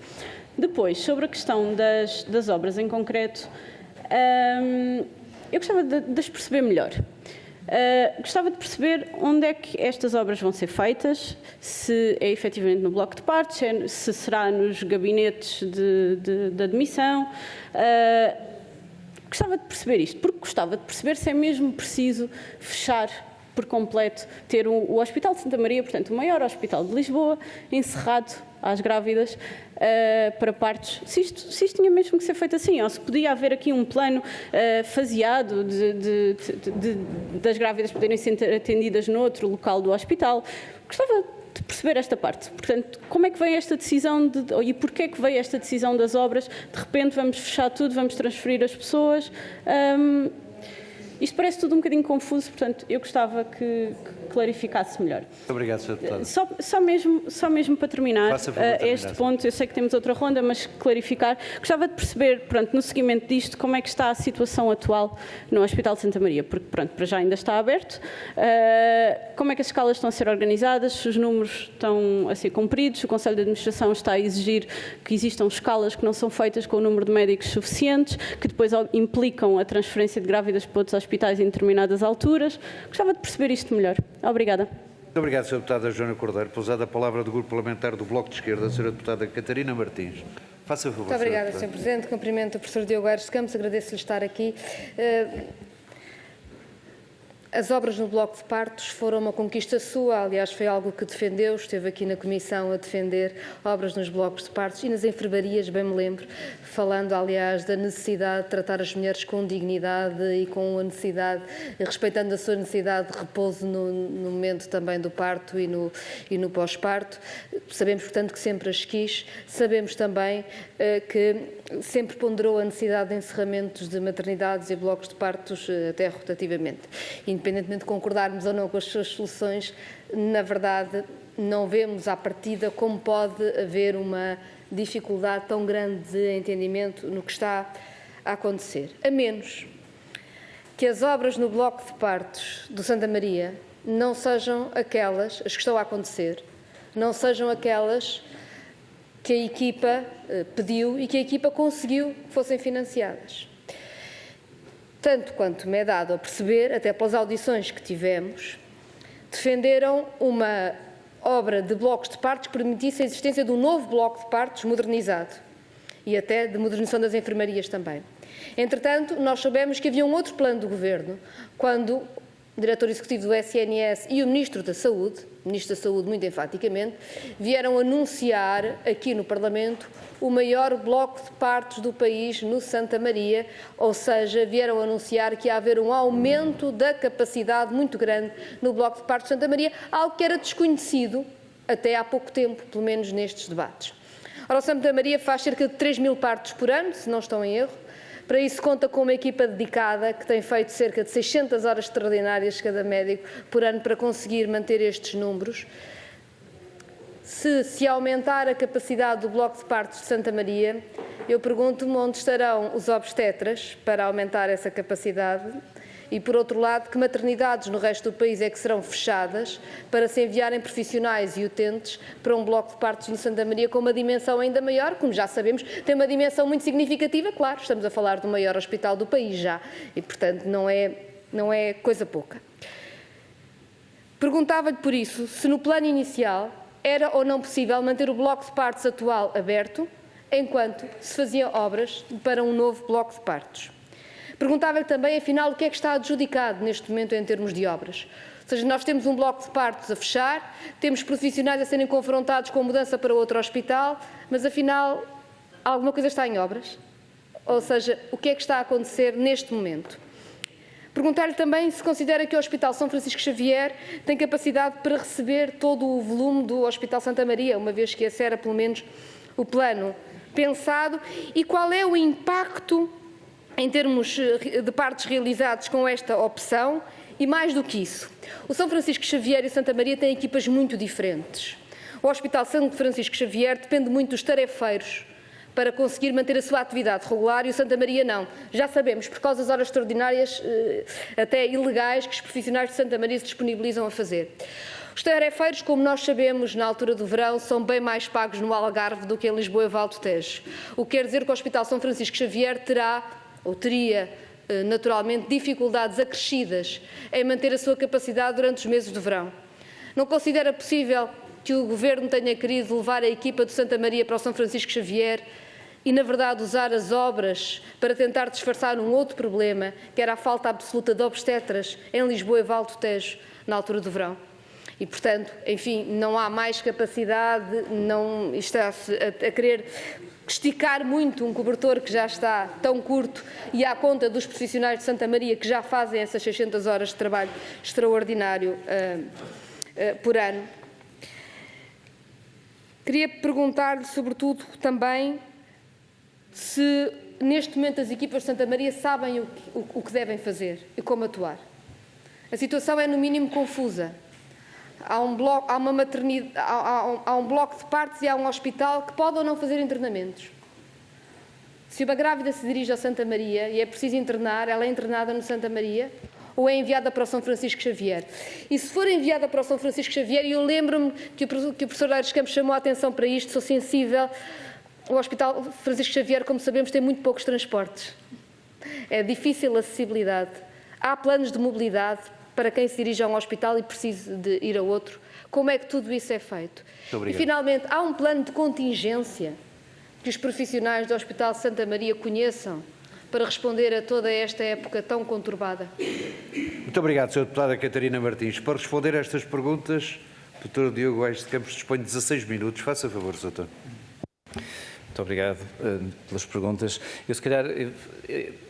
Depois, sobre a questão das obras em concreto, eu gostava de as perceber melhor. Gostava de perceber onde é que estas obras vão ser feitas, se é efetivamente no bloco de partos, se será nos gabinetes de admissão. Gostava de perceber isto, porque gostava de perceber se é mesmo preciso fechar por completo ter o Hospital de Santa Maria, portanto, o maior hospital de Lisboa, encerrado às grávidas para partos, se isto tinha mesmo que ser feito assim, ou se podia haver aqui um plano faseado das grávidas poderem ser atendidas noutro local do hospital. Gostava de perceber esta parte. Portanto, como é que veio esta decisão e porquê é que veio esta decisão das obras? De repente vamos fechar tudo, vamos transferir as pessoas. Isto parece tudo um bocadinho confuso, portanto, eu gostava que clarificasse melhor.
Muito obrigado, Sr. Deputado.
Só mesmo para terminar este
sim.
ponto, eu sei que temos outra ronda, mas clarificar. Gostava de perceber, pronto, no seguimento disto, como é que está a situação atual no Hospital de Santa Maria, porque, pronto, para já ainda está aberto. Como é que as escalas estão a ser organizadas, se os números estão a ser cumpridos, se o Conselho de Administração está a exigir que existam escalas que não são feitas com o número de médicos suficientes, que depois implicam a transferência de grávidas para outros hospitais em determinadas alturas. Gostava de perceber isto melhor. Obrigada.
Muito obrigado, Sra. Deputada Joana Cordeiro. Pousada a palavra do Grupo Parlamentar do Bloco de Esquerda, a Sra. Deputada Catarina Martins. Faça favor.
Muito obrigada, Sr. Presidente. Cumprimento o professor Diogo Aires de Campos, agradeço-lhe estar aqui. As obras no Bloco de Partos foram uma conquista sua, aliás, foi algo que defendeu, esteve aqui na Comissão a defender obras nos blocos de partos e nas enfermarias, bem me lembro, falando, aliás, da necessidade de tratar as mulheres com dignidade e com a necessidade, respeitando a sua necessidade de repouso no momento também do parto e no pós-parto. Sabemos, portanto, que sempre as quis, sabemos também que sempre ponderou a necessidade de encerramentos de maternidades e blocos de partos até rotativamente. Independentemente de concordarmos ou não com as suas soluções, na verdade, não vemos à partida como pode haver uma dificuldade tão grande de entendimento no que está a acontecer. A menos que as obras no bloco de partos do Santa Maria não sejam aquelas, as que estão a acontecer, não sejam aquelas que a equipa pediu e que a equipa conseguiu que fossem financiadas. Tanto quanto me é dado a perceber, até pelas audições que tivemos, defenderam uma obra de blocos de partos que permitisse a existência de um novo bloco de partos modernizado e até de modernização das enfermarias também. Entretanto, nós soubemos que havia um outro plano do Governo, quando o Diretor Executivo do SNS e o Ministro da Saúde muito enfaticamente, vieram anunciar aqui no Parlamento o maior bloco de partos do país no Santa Maria, ou seja, vieram anunciar que ia haver um aumento da capacidade muito grande no bloco de partos de Santa Maria, algo que era desconhecido até há pouco tempo, pelo menos nestes debates. Ora, o Santa Maria faz cerca de 3.000 partos por ano, se não estou em erro. Para isso conta com uma equipa dedicada que tem feito cerca de 600 horas extraordinárias cada médico por ano para conseguir manter estes números. Se aumentar a capacidade do bloco de partos de Santa Maria, eu pergunto-me onde estarão os obstetras para aumentar essa capacidade e, por outro lado, que maternidades no resto do país é que serão fechadas para se enviarem profissionais e utentes para um bloco de partos no Santa Maria com uma dimensão ainda maior, como já sabemos, tem uma dimensão muito significativa, claro, estamos a falar do maior hospital do país já e, portanto, não é coisa pouca. Perguntava-lhe, por isso, se no plano inicial era ou não possível manter o bloco de partos atual aberto, enquanto se faziam obras para um novo bloco de partos. Perguntava-lhe também, afinal, o que é que está adjudicado neste momento em termos de obras. Ou seja, nós temos um bloco de partos a fechar, temos profissionais a serem confrontados com a mudança para outro hospital, mas afinal, alguma coisa está em obras? Ou seja, o que é que está a acontecer neste momento? Perguntar-lhe também se considera que o Hospital São Francisco Xavier tem capacidade para receber todo o volume do Hospital Santa Maria, uma vez que esse era, pelo menos, o plano pensado, e qual é o impacto em termos de partos realizados com esta opção, e mais do que isso, o São Francisco Xavier e o Santa Maria têm equipas muito diferentes. O Hospital São Francisco Xavier depende muito dos tarefeiros para conseguir manter a sua atividade regular e o Santa Maria não. Já sabemos, por causa das horas extraordinárias, até ilegais, que os profissionais de Santa Maria se disponibilizam a fazer. Os tarefeiros, como nós sabemos, na altura do verão, são bem mais pagos no Algarve do que em Lisboa e Val do Tejo. O que quer dizer que o Hospital São Francisco Xavier teria naturalmente dificuldades acrescidas em manter a sua capacidade durante os meses do verão. Não considera possível que o Governo tenha querido levar a equipa do Santa Maria para o São Francisco Xavier e, na verdade, usar as obras para tentar disfarçar um outro problema, que era a falta absoluta de obstetras em Lisboa e Val do Tejo, na altura do verão. E, portanto, enfim, não há mais capacidade, não está-se a querer esticar muito um cobertor que já está tão curto e à conta dos profissionais de Santa Maria que já fazem essas 600 horas de trabalho extraordinário por ano. Queria perguntar-lhe, sobretudo, também se neste momento as equipas de Santa Maria sabem o que devem fazer e como atuar. A situação é, no mínimo, confusa. Há um bloco de partos e há um hospital que pode ou não fazer internamentos. Se uma grávida se dirige ao Santa Maria e é preciso internar, ela é internada no Santa Maria ou é enviada para o São Francisco Xavier? E se for enviada para o São Francisco Xavier, e eu lembro-me que o professor Aires Campos chamou a atenção para isto, sou sensível, o Hospital Francisco Xavier, como sabemos, tem muito poucos transportes. É difícil a acessibilidade. Há planos de mobilidade para quem se dirige a um hospital e precise de ir a outro. Como é que tudo isso é feito? E, finalmente, há um plano de contingência que os profissionais do Hospital Santa Maria conheçam para responder a toda esta época tão conturbada?
Muito obrigado, Sra. Deputada Catarina Martins. Para responder a estas perguntas, o Dr. Diogo Aires de Campos dispõe de 16 minutos. Faça favor, Sr. Doutor.
Muito obrigado pelas perguntas. Eu, se calhar,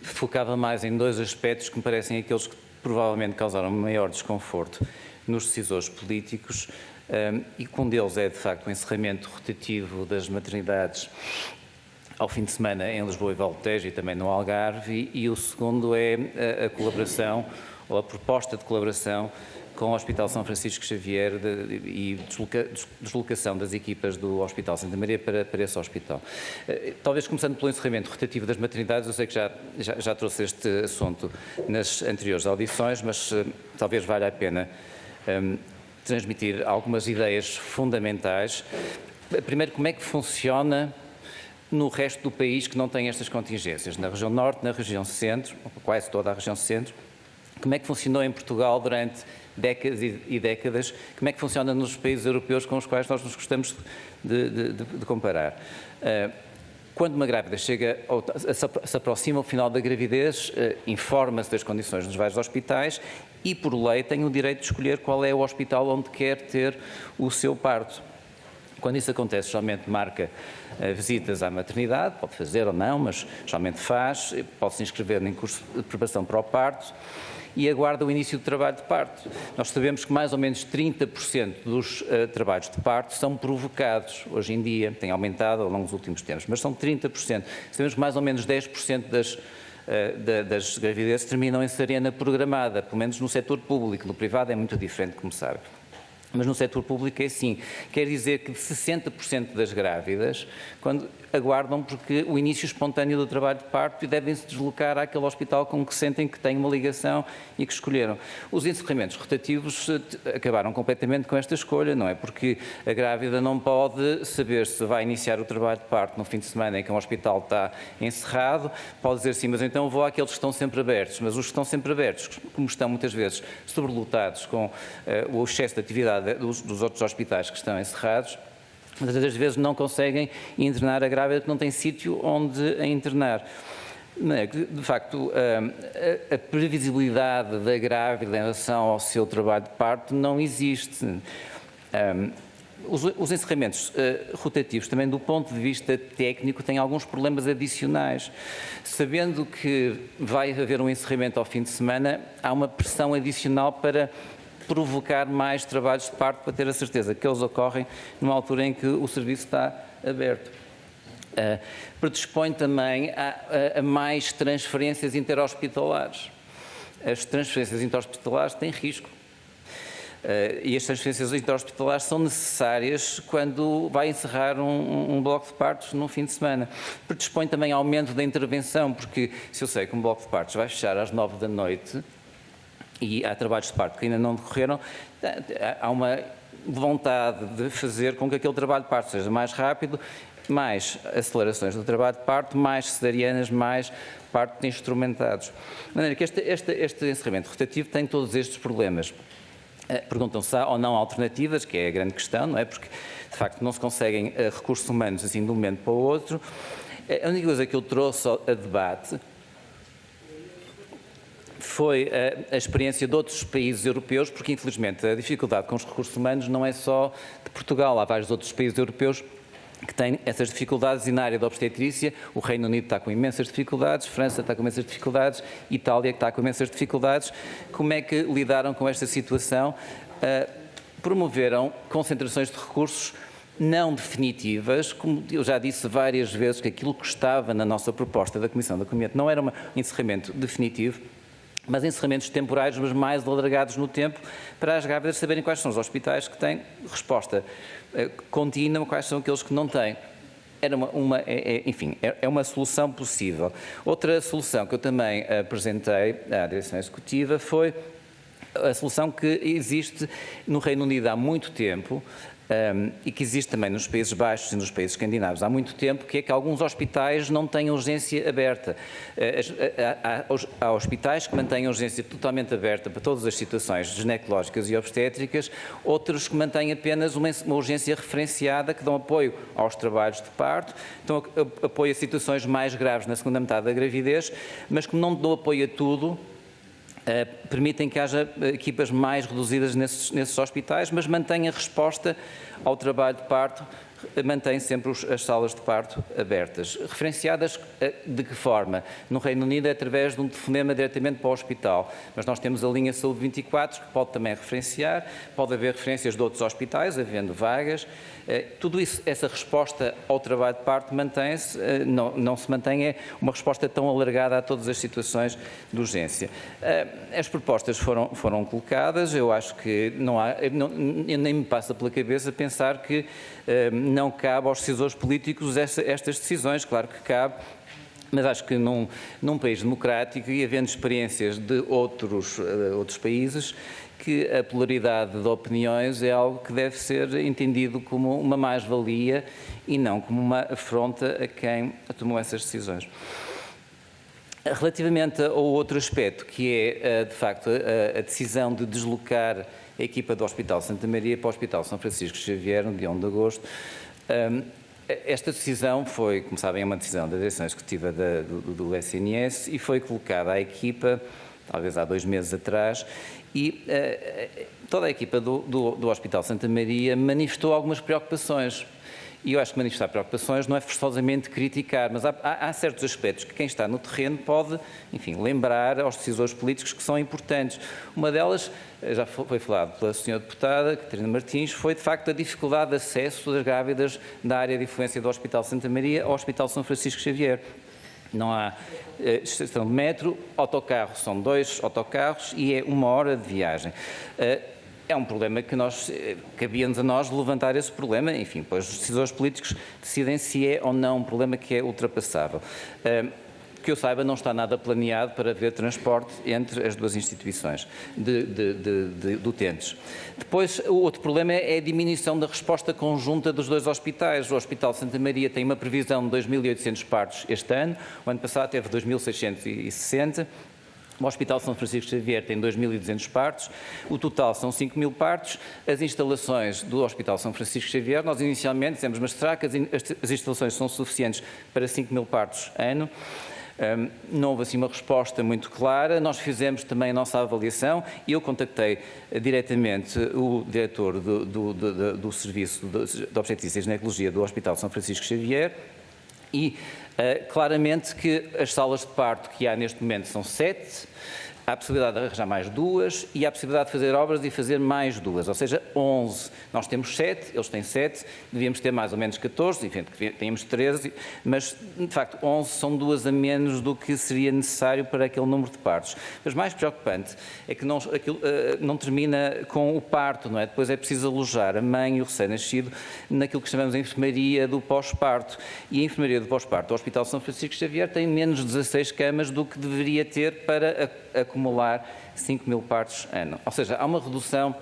focava mais em dois aspectos que me parecem aqueles que provavelmente causaram maior desconforto nos decisores políticos, e que um deles é, de facto, o encerramento rotativo das maternidades ao fim de semana em Lisboa e Val do Tejo e também no Algarve, e o segundo é a colaboração, ou a proposta de colaboração com o Hospital São Francisco Xavier e deslocação das equipas do Hospital Santa Maria para esse hospital. Talvez começando pelo encerramento rotativo das maternidades, eu sei que já trouxe este assunto nas anteriores audições, mas talvez valha a pena transmitir algumas ideias fundamentais. Primeiro, como é que funciona no resto do país que não tem estas contingências? Na região norte, na região centro, quase toda a região centro. Como é que funcionou em Portugal durante décadas e décadas? Como é que funciona nos países europeus com os quais nós nos gostamos de comparar? Quando uma grávida se aproxima ao final da gravidez, informa-se das condições nos vários hospitais e, por lei, tem o direito de escolher qual é o hospital onde quer ter o seu parto. Quando isso acontece, geralmente marca visitas à maternidade, pode fazer ou não, mas geralmente faz, pode se inscrever em curso de preparação para o parto e aguarda o início do trabalho de parto. Nós sabemos que mais ou menos 30% dos trabalhos de parto são provocados hoje em dia, tem aumentado ao longo dos últimos tempos, mas são 30%. Sabemos que mais ou menos 10% das gravidezes terminam em cesariana programada, pelo menos no setor público. No privado é muito diferente, como sabe. Mas no setor público é assim. Quer dizer que 60% das grávidas quando aguardam porque o início espontâneo do trabalho de parto e devem-se deslocar àquele hospital com que sentem que têm uma ligação e que escolheram. Os encerramentos rotativos acabaram completamente com esta escolha, não é? Porque a grávida não pode saber se vai iniciar o trabalho de parto no fim de semana em que um hospital está encerrado, pode dizer sim, mas então vou àqueles que estão sempre abertos. Mas os que estão sempre abertos, como estão muitas vezes sobrelotados com o excesso de atividade dos outros hospitais que estão encerrados, muitas das vezes não conseguem internar a grávida porque não tem sítio onde a internar. De facto, a previsibilidade da grávida em relação ao seu trabalho de parto não existe. Os encerramentos rotativos, também do ponto de vista técnico, têm alguns problemas adicionais. Sabendo que vai haver um encerramento ao fim de semana, há uma pressão adicional para provocar mais trabalhos de parto para ter a certeza que eles ocorrem numa altura em que o serviço está aberto. Predispõe também a mais transferências interhospitalares. As transferências interhospitalares têm risco. E as transferências interhospitalares são necessárias quando vai encerrar um bloco de partos no fim de semana. Predispõe também ao aumento da intervenção, porque se eu sei que um bloco de partos vai fechar às 9 da noite, e há trabalhos de parto que ainda não decorreram, há uma vontade de fazer com que aquele trabalho de parto seja mais rápido, mais acelerações do trabalho de parto, mais cesarianas, mais parto de instrumentados. De maneira que este encerramento rotativo tem todos estes problemas. Perguntam se há ou não alternativas, que é a grande questão, não é? Porque, de facto, não se conseguem recursos humanos assim de um momento para o outro. A única coisa que eu trouxe a debate foi a experiência de outros países europeus, porque infelizmente a dificuldade com os recursos humanos não é só de Portugal, há vários outros países europeus que têm essas dificuldades, e na área da obstetrícia o Reino Unido está com imensas dificuldades, França está com imensas dificuldades, Itália está com imensas dificuldades. Como é que lidaram com esta situação? Promoveram concentrações de recursos não definitivas, como eu já disse várias vezes, que aquilo que estava na nossa proposta da Comissão de Acompanhamento não era um encerramento definitivo, mas encerramentos temporários, mas mais alargados no tempo, para as grávidas saberem quais são os hospitais que têm resposta contínua, quais são aqueles que não têm. Era uma solução possível. Outra solução que eu também apresentei à Direção Executiva foi a solução que existe no Reino Unido há muito tempo, e que existe também nos Países Baixos e nos países escandinavos há muito tempo, que é que alguns hospitais não têm urgência aberta. Há hospitais que mantêm a urgência totalmente aberta para todas as situações ginecológicas e obstétricas, outros que mantêm apenas uma urgência referenciada, que dão apoio aos trabalhos de parto, dão apoio a situações mais graves na segunda metade da gravidez, mas que não dão apoio a tudo, permitem que haja equipas mais reduzidas nesses hospitais, mas mantêm a resposta ao trabalho de parto, mantém sempre as salas de parto abertas. Referenciadas de que forma? No Reino Unido é através de um telefonema diretamente para o hospital, mas nós temos a linha Saúde 24, que pode também referenciar, pode haver referências de outros hospitais, havendo vagas. Tudo isso, essa resposta ao trabalho de parto mantém-se, não se mantém uma resposta tão alargada a todas as situações de urgência. As propostas foram colocadas, eu acho que nem me passa pela cabeça pensar que não cabe aos decisores políticos estas decisões. Claro que cabe, mas acho que num país democrático, e havendo experiências de outros países, que a pluralidade de opiniões é algo que deve ser entendido como uma mais-valia e não como uma afronta a quem tomou essas decisões. Relativamente ao outro aspecto, que é, de facto, a decisão de deslocar a equipa do Hospital Santa Maria para o Hospital São Francisco Xavier, no dia 1 de agosto, esta decisão foi, como sabem, uma decisão da Direção Executiva do SNS e foi colocada à equipa, talvez há 2 meses atrás, e toda a equipa do Hospital Santa Maria manifestou algumas preocupações. E eu acho que manifestar preocupações não é forçosamente criticar, mas há certos aspectos que quem está no terreno pode, enfim, lembrar aos decisores políticos que são importantes. Uma delas, já foi falado pela senhora deputada, Catarina Martins, foi de facto a dificuldade de acesso das grávidas da área de influência do Hospital Santa Maria ao Hospital São Francisco Xavier. Não há estação de metro, autocarro, são 2 autocarros e é 1 hora de viagem. É um problema que cabia-nos a nós levantar esse problema, enfim, pois os decisores políticos decidem se é ou não um problema que é ultrapassável. Que eu saiba, não está nada planeado para haver transporte entre as 2 instituições de utentes. Depois, o outro problema é a diminuição da resposta conjunta dos 2 hospitais. O Hospital Santa Maria tem uma previsão de 2.800 partos este ano, o ano passado teve 2.660. O Hospital São Francisco Xavier tem 2.200 partos, o total são 5.000 partos. As instalações do Hospital São Francisco Xavier, nós inicialmente dissemos, mas será que as instalações são suficientes para 5.000 partos ano? Não houve assim uma resposta muito clara. Nós fizemos também a nossa avaliação e eu contactei diretamente o diretor do Serviço de Obstetrícia e Ginecologia do Hospital São Francisco Xavier e claramente que as salas de parto que há neste momento são 7, há a possibilidade de arranjar mais 2 e há a possibilidade de fazer obras e fazer mais 2, ou seja, 11. Nós temos 7, eles têm 7, devíamos ter mais ou menos 14, enfim, tínhamos 13, mas de facto 11 são 2 a menos do que seria necessário para aquele número de partos. Mas mais preocupante é que não termina com o parto, não é? Depois é preciso alojar a mãe e o recém-nascido naquilo que chamamos de enfermaria do pós-parto. E a enfermaria do pós-parto do Hospital São Francisco Xavier tem menos de 16 camas do que deveria ter para acumular 5.000 partos ano. Ou seja, há uma redução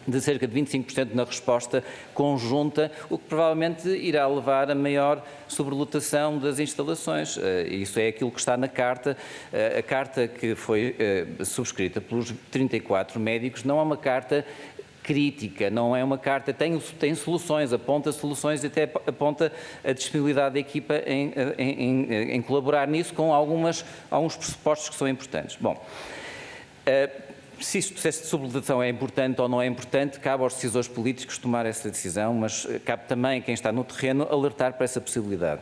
de cerca de 25% na resposta conjunta, o que provavelmente irá levar a maior sobrelotação das instalações. Isso é aquilo que está na carta. A carta que foi subscrita pelos 34 médicos não é uma carta crítica, não é uma carta, tem soluções, aponta soluções e até aponta a disponibilidade da equipa em colaborar nisso com alguns pressupostos que são importantes. Bom, se este processo de sublevação é importante ou não é importante, cabe aos decisores políticos tomar essa decisão, mas cabe também a quem está no terreno alertar para essa possibilidade.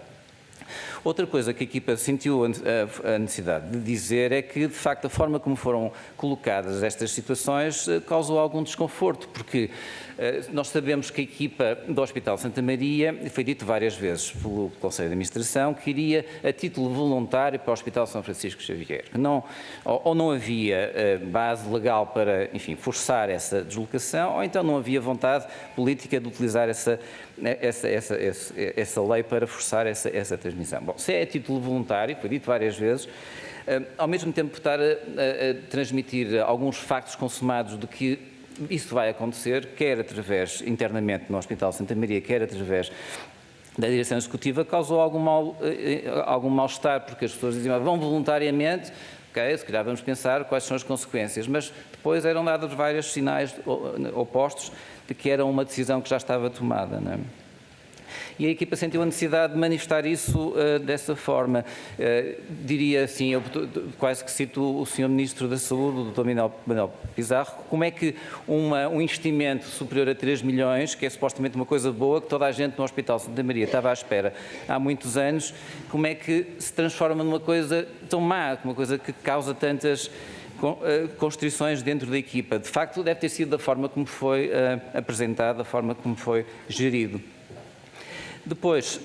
Outra coisa que a equipa sentiu a necessidade de dizer é que, de facto, a forma como foram colocadas estas situações causou algum desconforto, porque nós sabemos que a equipa do Hospital Santa Maria, foi dito várias vezes pelo Conselho de Administração, que iria a título voluntário para o Hospital São Francisco Xavier. Ou não havia base legal para, enfim, forçar essa deslocação, ou então não havia vontade política de utilizar essa lei para forçar essa transmissão. Bom, se é a título voluntário, foi dito várias vezes, ao mesmo tempo estar a transmitir alguns factos consumados de que isso vai acontecer, quer internamente no Hospital Santa Maria, quer através da direção executiva, causou algum mal-estar, porque as pessoas diziam, vão voluntariamente, ok, se calhar vamos pensar quais são as consequências, mas depois eram dados vários sinais opostos de que era uma decisão que já estava tomada, não é? E a equipa sentiu a necessidade de manifestar isso dessa forma. Diria assim, eu quase que cito o Sr. Ministro da Saúde, o Dr. Manuel Pizarro, como é que um investimento superior a 3 milhões, que é supostamente uma coisa boa, que toda a gente no Hospital Santa Maria estava à espera há muitos anos, como é que se transforma numa coisa tão má, uma coisa que causa tantas constrições dentro da equipa? De facto, deve ter sido da forma como foi apresentado, da forma como foi gerido. Depois,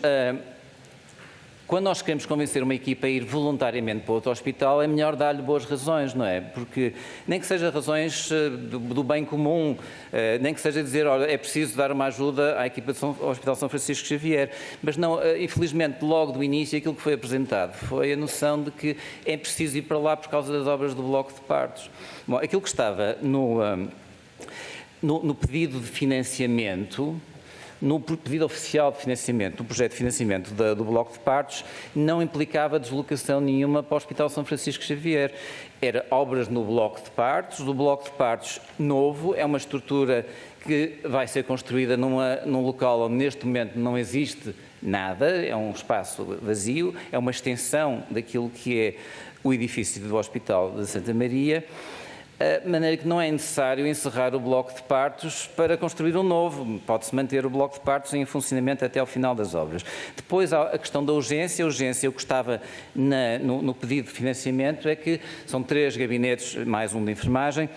quando nós queremos convencer uma equipa a ir voluntariamente para outro hospital, é melhor dar-lhe boas razões, não é? Porque nem que seja razões do bem comum, nem que seja dizer, olha, é preciso dar uma ajuda à equipa do Hospital São Francisco Xavier, mas não, infelizmente, logo do início, aquilo que foi apresentado foi a noção de que é preciso ir para lá por causa das obras do bloco de partos. Bom, aquilo que estava no pedido de financiamento, no pedido oficial de financiamento, no projeto de financiamento do Bloco de Partos, não implicava deslocação nenhuma para o Hospital São Francisco Xavier. Era obras no Bloco de Partos, do Bloco de Partos novo, é uma estrutura que vai ser construída num local onde neste momento não existe nada, é um espaço vazio, é uma extensão daquilo que é o edifício do Hospital de Santa Maria, de maneira que não é necessário encerrar o Bloco de Partos para construir um novo. Pode-se manter o Bloco de Partos em funcionamento até ao final das obras. Depois, há a questão da urgência. A urgência, o que estava no pedido de financiamento é que são 3 gabinetes, mais um de enfermagem,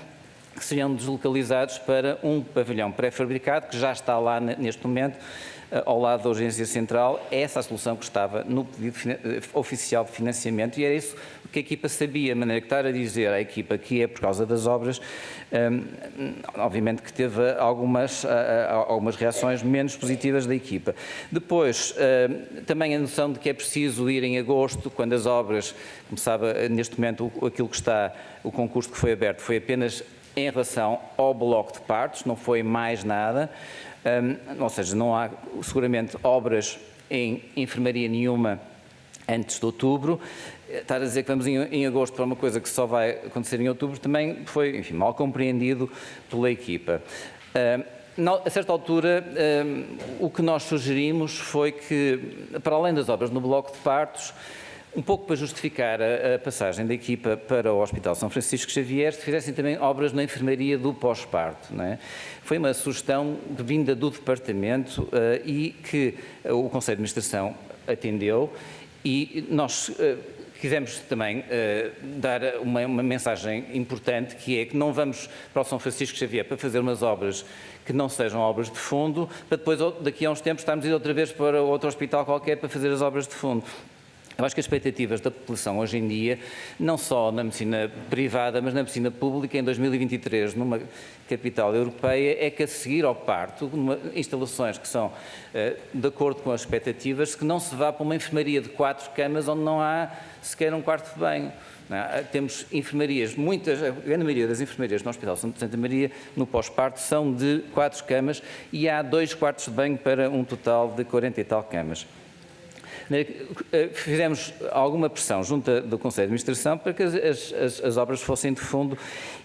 que seriam deslocalizados para um pavilhão pré-fabricado, que já está lá neste momento, ao lado da urgência central. É essa a solução que estava no pedido oficial de financiamento e era isso que a equipa sabia, de maneira que estar a dizer à equipa que é por causa das obras, obviamente que teve algumas reações menos positivas da equipa. Depois, também a noção de que é preciso ir em agosto, quando as obras, como sabe, neste momento aquilo que está, o concurso que foi aberto foi apenas em relação ao Bloco de Partos, não foi mais nada, ou seja, não há seguramente obras em enfermaria nenhuma antes de outubro. Estar a dizer que vamos em agosto para uma coisa que só vai acontecer em outubro também foi, enfim, mal compreendido pela equipa. A certa altura, o que nós sugerimos foi que, para além das obras no Bloco de Partos, um pouco para justificar a passagem da equipa para o Hospital São Francisco Xavier, se fizessem também obras na enfermaria do pós-parto, não é? Foi uma sugestão vinda do Departamento e que o Conselho de Administração atendeu e nós quisemos também dar uma mensagem importante, que é que não vamos para o São Francisco Xavier para fazer umas obras que não sejam obras de fundo, para depois, daqui a uns tempos, estarmos a ir outra vez para outro hospital qualquer para fazer as obras de fundo. Eu acho que as expectativas da população hoje em dia, não só na medicina privada, mas na medicina pública, em 2023, numa capital europeia, é que a seguir ao parto, instalações que são de acordo com as expectativas, que não se vá para uma enfermaria de 4 camas onde não há sequer um quarto de banho. Temos enfermarias, a grande maioria das enfermarias no Hospital de Santa Maria, no pós-parto, são de 4 camas e há 2 quartos de banho para um total de 40 e tal camas. Fizemos alguma pressão junto do Conselho de Administração para que as obras fossem de fundo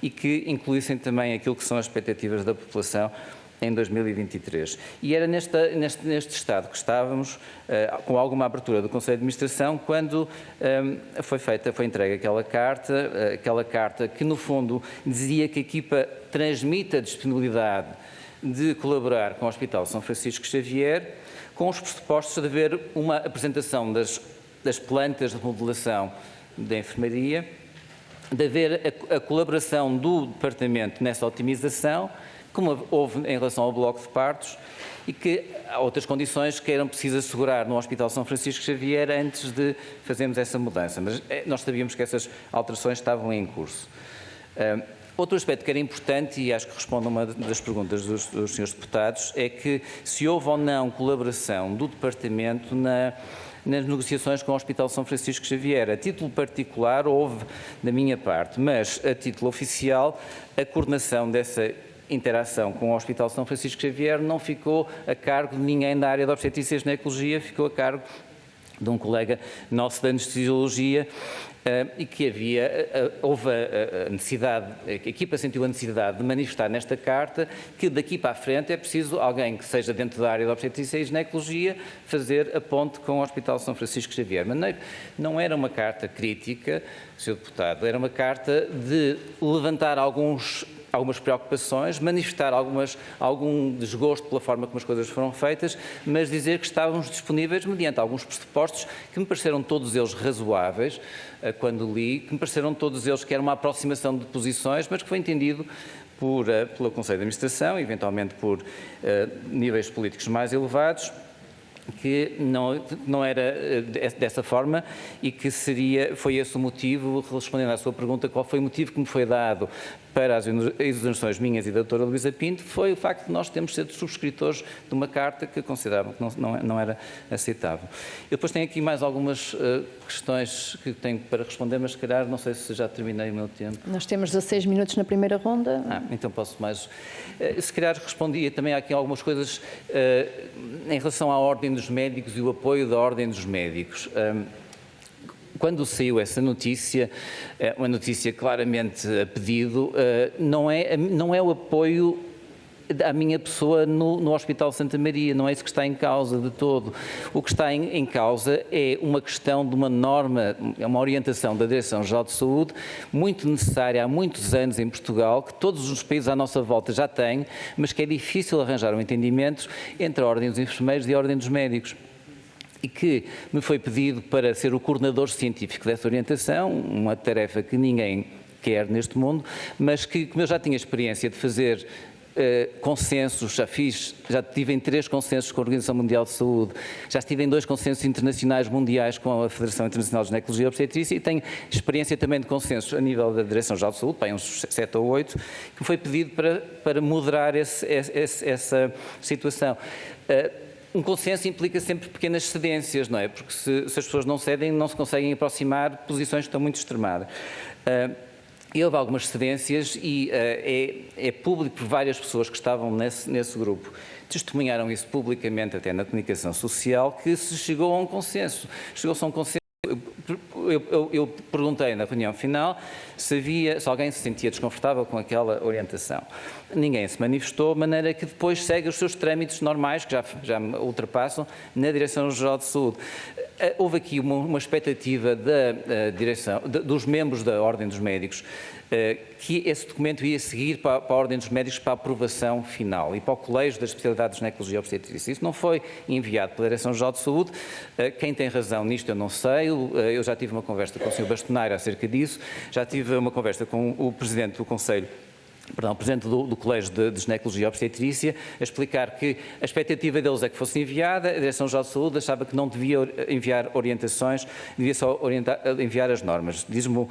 e que incluíssem também aquilo que são as expectativas da população em 2023. E era neste estado que estávamos, com alguma abertura do Conselho de Administração, quando foi entregue aquela carta que, no fundo, dizia que a equipa transmite a disponibilidade de colaborar com o Hospital São Francisco Xavier, com os pressupostos de haver uma apresentação das plantas de remodelação da enfermaria, de haver a colaboração do Departamento nessa otimização, como houve em relação ao bloco de partos, e que há outras condições que eram precisas assegurar no Hospital São Francisco Xavier antes de fazermos essa mudança. Mas nós sabíamos que essas alterações estavam em curso. Outro aspecto que era importante, e acho que responde a uma das perguntas dos senhores deputados, é que se houve ou não colaboração do Departamento nas negociações com o Hospital São Francisco Xavier. A título particular houve da minha parte, mas a título oficial a coordenação dessa interação com o Hospital São Francisco Xavier não ficou a cargo de ninguém da área de obstetrícia e ginecologia, ficou a cargo de um colega nosso da anestesiologia, e que houve a necessidade, a equipa sentiu a necessidade de manifestar nesta carta que daqui para a frente é preciso alguém que seja dentro da área de obstetrícia e ginecologia fazer a ponte com o Hospital São Francisco Xavier. Mas não era uma carta crítica, Sr. Deputado, era uma carta de levantar algumas preocupações, manifestar algum desgosto pela forma como as coisas foram feitas, mas dizer que estávamos disponíveis mediante alguns pressupostos que me pareceram todos eles razoáveis, quando li, que me pareceram todos eles que era uma aproximação de posições, mas que foi entendido pelo Conselho de Administração, eventualmente por níveis políticos mais elevados, que não era dessa forma e que foi esse o motivo, respondendo à sua pergunta, qual foi o motivo que me foi dado para as exonerações minhas e da doutora Luísa Pinto, foi o facto de nós termos sido subscritores de uma carta que consideravam que não era aceitável. Eu depois tenho aqui mais algumas questões que tenho para responder, mas se calhar não sei se já terminei o meu tempo.
Nós temos 16 minutos na primeira ronda.
Então posso mais. Se calhar respondia também aqui algumas coisas em relação à Ordem dos Médicos e o apoio da Ordem dos Médicos. Quando saiu essa notícia, uma notícia claramente a pedido, não é o apoio à minha pessoa no Hospital Santa Maria, não é isso que está em causa de todo. O que está em causa é uma questão de uma norma, uma orientação da Direção-Geral de Saúde, muito necessária há muitos anos em Portugal, que todos os países à nossa volta já têm, mas que é difícil arranjar um entendimento entre a Ordem dos Enfermeiros e a Ordem dos Médicos. E que me foi pedido para ser o coordenador científico dessa orientação, uma tarefa que ninguém quer neste mundo, mas que, como eu já tinha experiência de fazer consensos, já estive em 3 consensos com a Organização Mundial de Saúde, já estive em 2 consensos internacionais mundiais com a Federação Internacional de Ginecologia e Obstetrícia e tenho experiência também de consensos a nível da Direção-Geral de Saúde, uns 7 ou 8, que me foi pedido para moderar essa situação. Um consenso implica sempre pequenas cedências, não é? Porque se as pessoas não cedem, não se conseguem aproximar de posições que estão muito extremadas. E houve algumas cedências e é público por várias pessoas que estavam nesse grupo. Testemunharam isso publicamente até na comunicação social, que se chegou a um consenso. Chegou-se a um consenso. Eu perguntei na reunião final se alguém se sentia desconfortável com aquela orientação. Ninguém se manifestou, de maneira que depois segue os seus trâmites normais, que já ultrapassam, na Direção-Geral de Saúde. Houve aqui uma expectativa dos membros da Ordem dos Médicos que esse documento ia seguir para a Ordem dos Médicos para a aprovação final e para o Colégio das Especialidades de Ginecologia e Obstetrícia. Isso não foi enviado pela Direção-Geral de Saúde. Quem tem razão nisto eu não sei. Eu já tive uma conversa com o Sr. Bastoneiro acerca disso, já tive uma conversa com o Presidente do Conselho, o Presidente do Colégio de Ginecologia e Obstetrícia, a explicar que a expectativa deles é que fosse enviada, a Direção-Geral de Saúde achava que não devia enviar orientações, devia só enviar as normas. Diz-me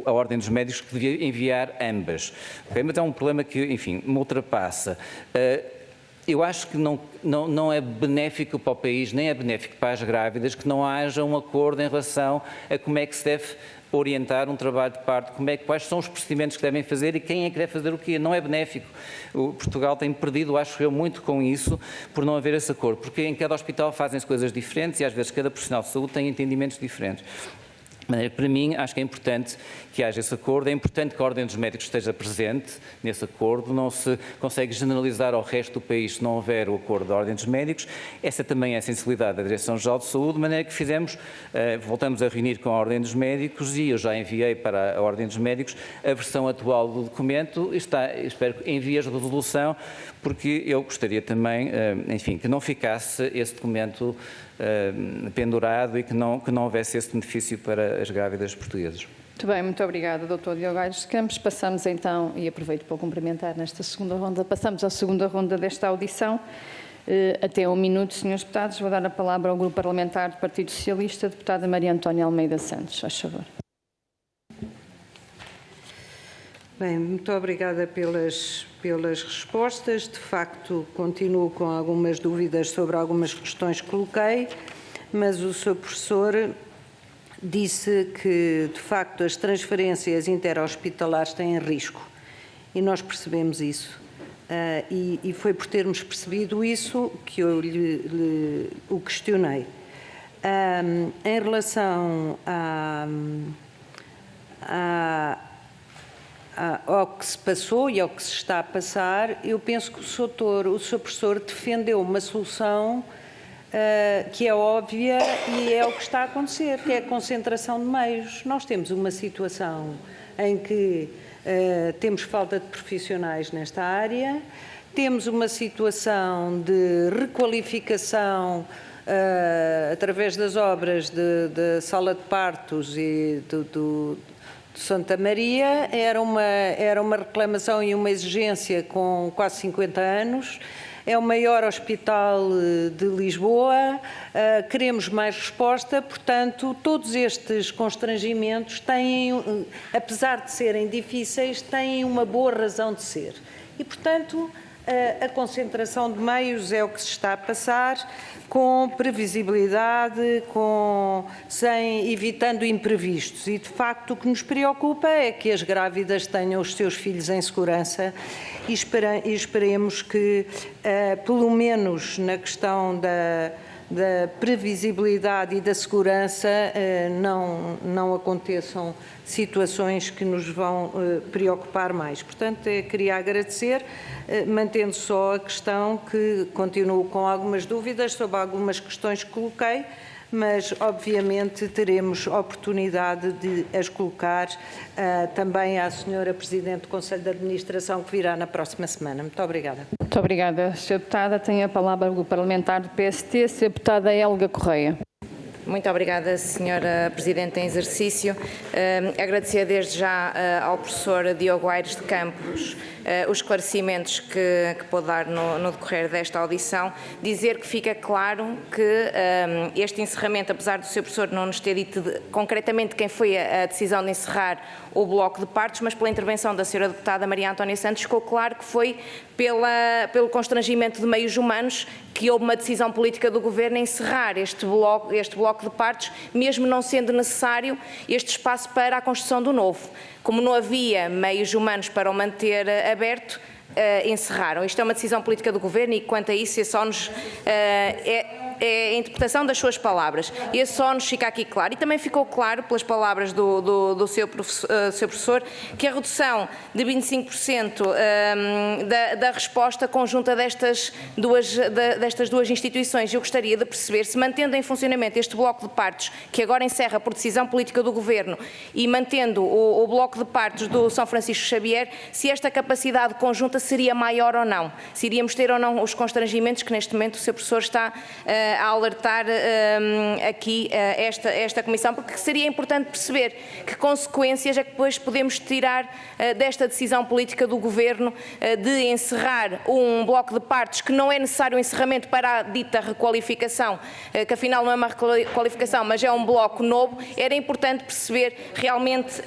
a Ordem dos Médicos que devia enviar ambas. Okay? Mas é um problema que, enfim, me ultrapassa. Eu acho que não é benéfico para o país, nem é benéfico para as grávidas, que não haja um acordo em relação a como é que se deve orientar um trabalho de parto, quais são os procedimentos que devem fazer e quem é que deve fazer o quê. Não é benéfico. Portugal tem perdido, acho eu, muito com isso, por não haver esse acordo, porque em cada hospital fazem-se coisas diferentes e às vezes cada profissional de saúde tem entendimentos diferentes. Para mim, acho que é importante que haja esse acordo, é importante que a Ordem dos Médicos esteja presente nesse acordo, não se consegue generalizar ao resto do país se não houver o acordo da Ordem dos Médicos. Essa também é a sensibilidade da Direção-Geral de Saúde, de maneira que voltamos a reunir com a Ordem dos Médicos e eu já enviei para a Ordem dos Médicos a versão atual do documento, espero que em vias de resolução, porque eu gostaria também, enfim, que não ficasse esse documento pendurado e que não houvesse esse benefício para as grávidas portuguesas.
Muito bem, muito obrigada, Dr. Diogo Aires de Campos. Passamos então, e aproveito para o cumprimentar nesta segunda ronda, passamos à segunda ronda desta audição. Até 1 minuto, senhores deputados. Vou dar a palavra ao Grupo Parlamentar do Partido Socialista, a deputada Maria Antónia Almeida Santos. Faz favor.
Bem, muito obrigada pelas respostas. De facto, continuo com algumas dúvidas sobre algumas questões que coloquei, mas o Sr. Professor disse que, de facto, as transferências interhospitalares têm risco e nós percebemos isso. E foi por termos percebido isso que eu o questionei. Em relação ao que se passou e ao que se está a passar, eu penso que o Sr. Professor defendeu uma solução que é óbvia e é o que está a acontecer, que é a concentração de meios. Nós temos uma situação em que temos falta de profissionais nesta área, temos uma situação de requalificação através das obras da sala de partos e do Santa Maria, era uma reclamação e uma exigência com quase 50 anos. É o maior hospital de Lisboa, queremos mais resposta, portanto, todos estes constrangimentos têm, apesar de serem difíceis, têm uma boa razão de ser. E, portanto, a concentração de meios é o que se está a passar, com previsibilidade, evitando imprevistos. E, de facto, o que nos preocupa é que as grávidas tenham os seus filhos em segurança e esperemos que, pelo menos na questão da previsibilidade e da segurança, não aconteçam situações que nos vão preocupar mais. Portanto, queria agradecer, mantendo só a questão que continuo com algumas dúvidas sobre algumas questões que coloquei, mas obviamente teremos oportunidade de as colocar também à Sra. Presidente do Conselho de Administração, que virá na próxima semana. Muito obrigada.
Muito obrigada, Sra. Deputada. Tem a palavra o Grupo Parlamentar do PST, Sra. Deputada Helga Correia.
Muito obrigada, Sra. Presidente em exercício. Agradecer desde já ao professor Diogo Aires de Campos os esclarecimentos que pôde dar no decorrer desta audição. Dizer que fica claro que este encerramento, apesar do Sr. Professor não nos ter dito concretamente quem foi a decisão de encerrar o bloco de partos, mas pela intervenção da Sra. Deputada Maria Antónia Santos, ficou claro que foi pelo constrangimento de meios humanos que houve uma decisão política do Governo em encerrar este bloco de partos, mesmo não sendo necessário este espaço para a construção do novo. Como não havia meios humanos para o manter aberto, encerraram. Isto é uma decisão política do Governo e, quanto a isso, é a interpretação das suas palavras. Esse só nos fica aqui claro. E também ficou claro, pelas palavras do seu professor, que a redução de 25% da resposta conjunta destas duas instituições. Eu gostaria de perceber se, mantendo em funcionamento este bloco de partos, que agora encerra por decisão política do Governo, e mantendo o bloco de partos do São Francisco Xavier, se esta capacidade conjunta seria maior ou não. Se iríamos ter ou não os constrangimentos que neste momento o seu professor está a alertar aqui esta Comissão, porque seria importante perceber que consequências é que depois podemos tirar desta decisão política do Governo de encerrar um bloco de partos que não é necessário o encerramento para a dita requalificação, que afinal não é uma requalificação, mas é um bloco novo. Era importante perceber realmente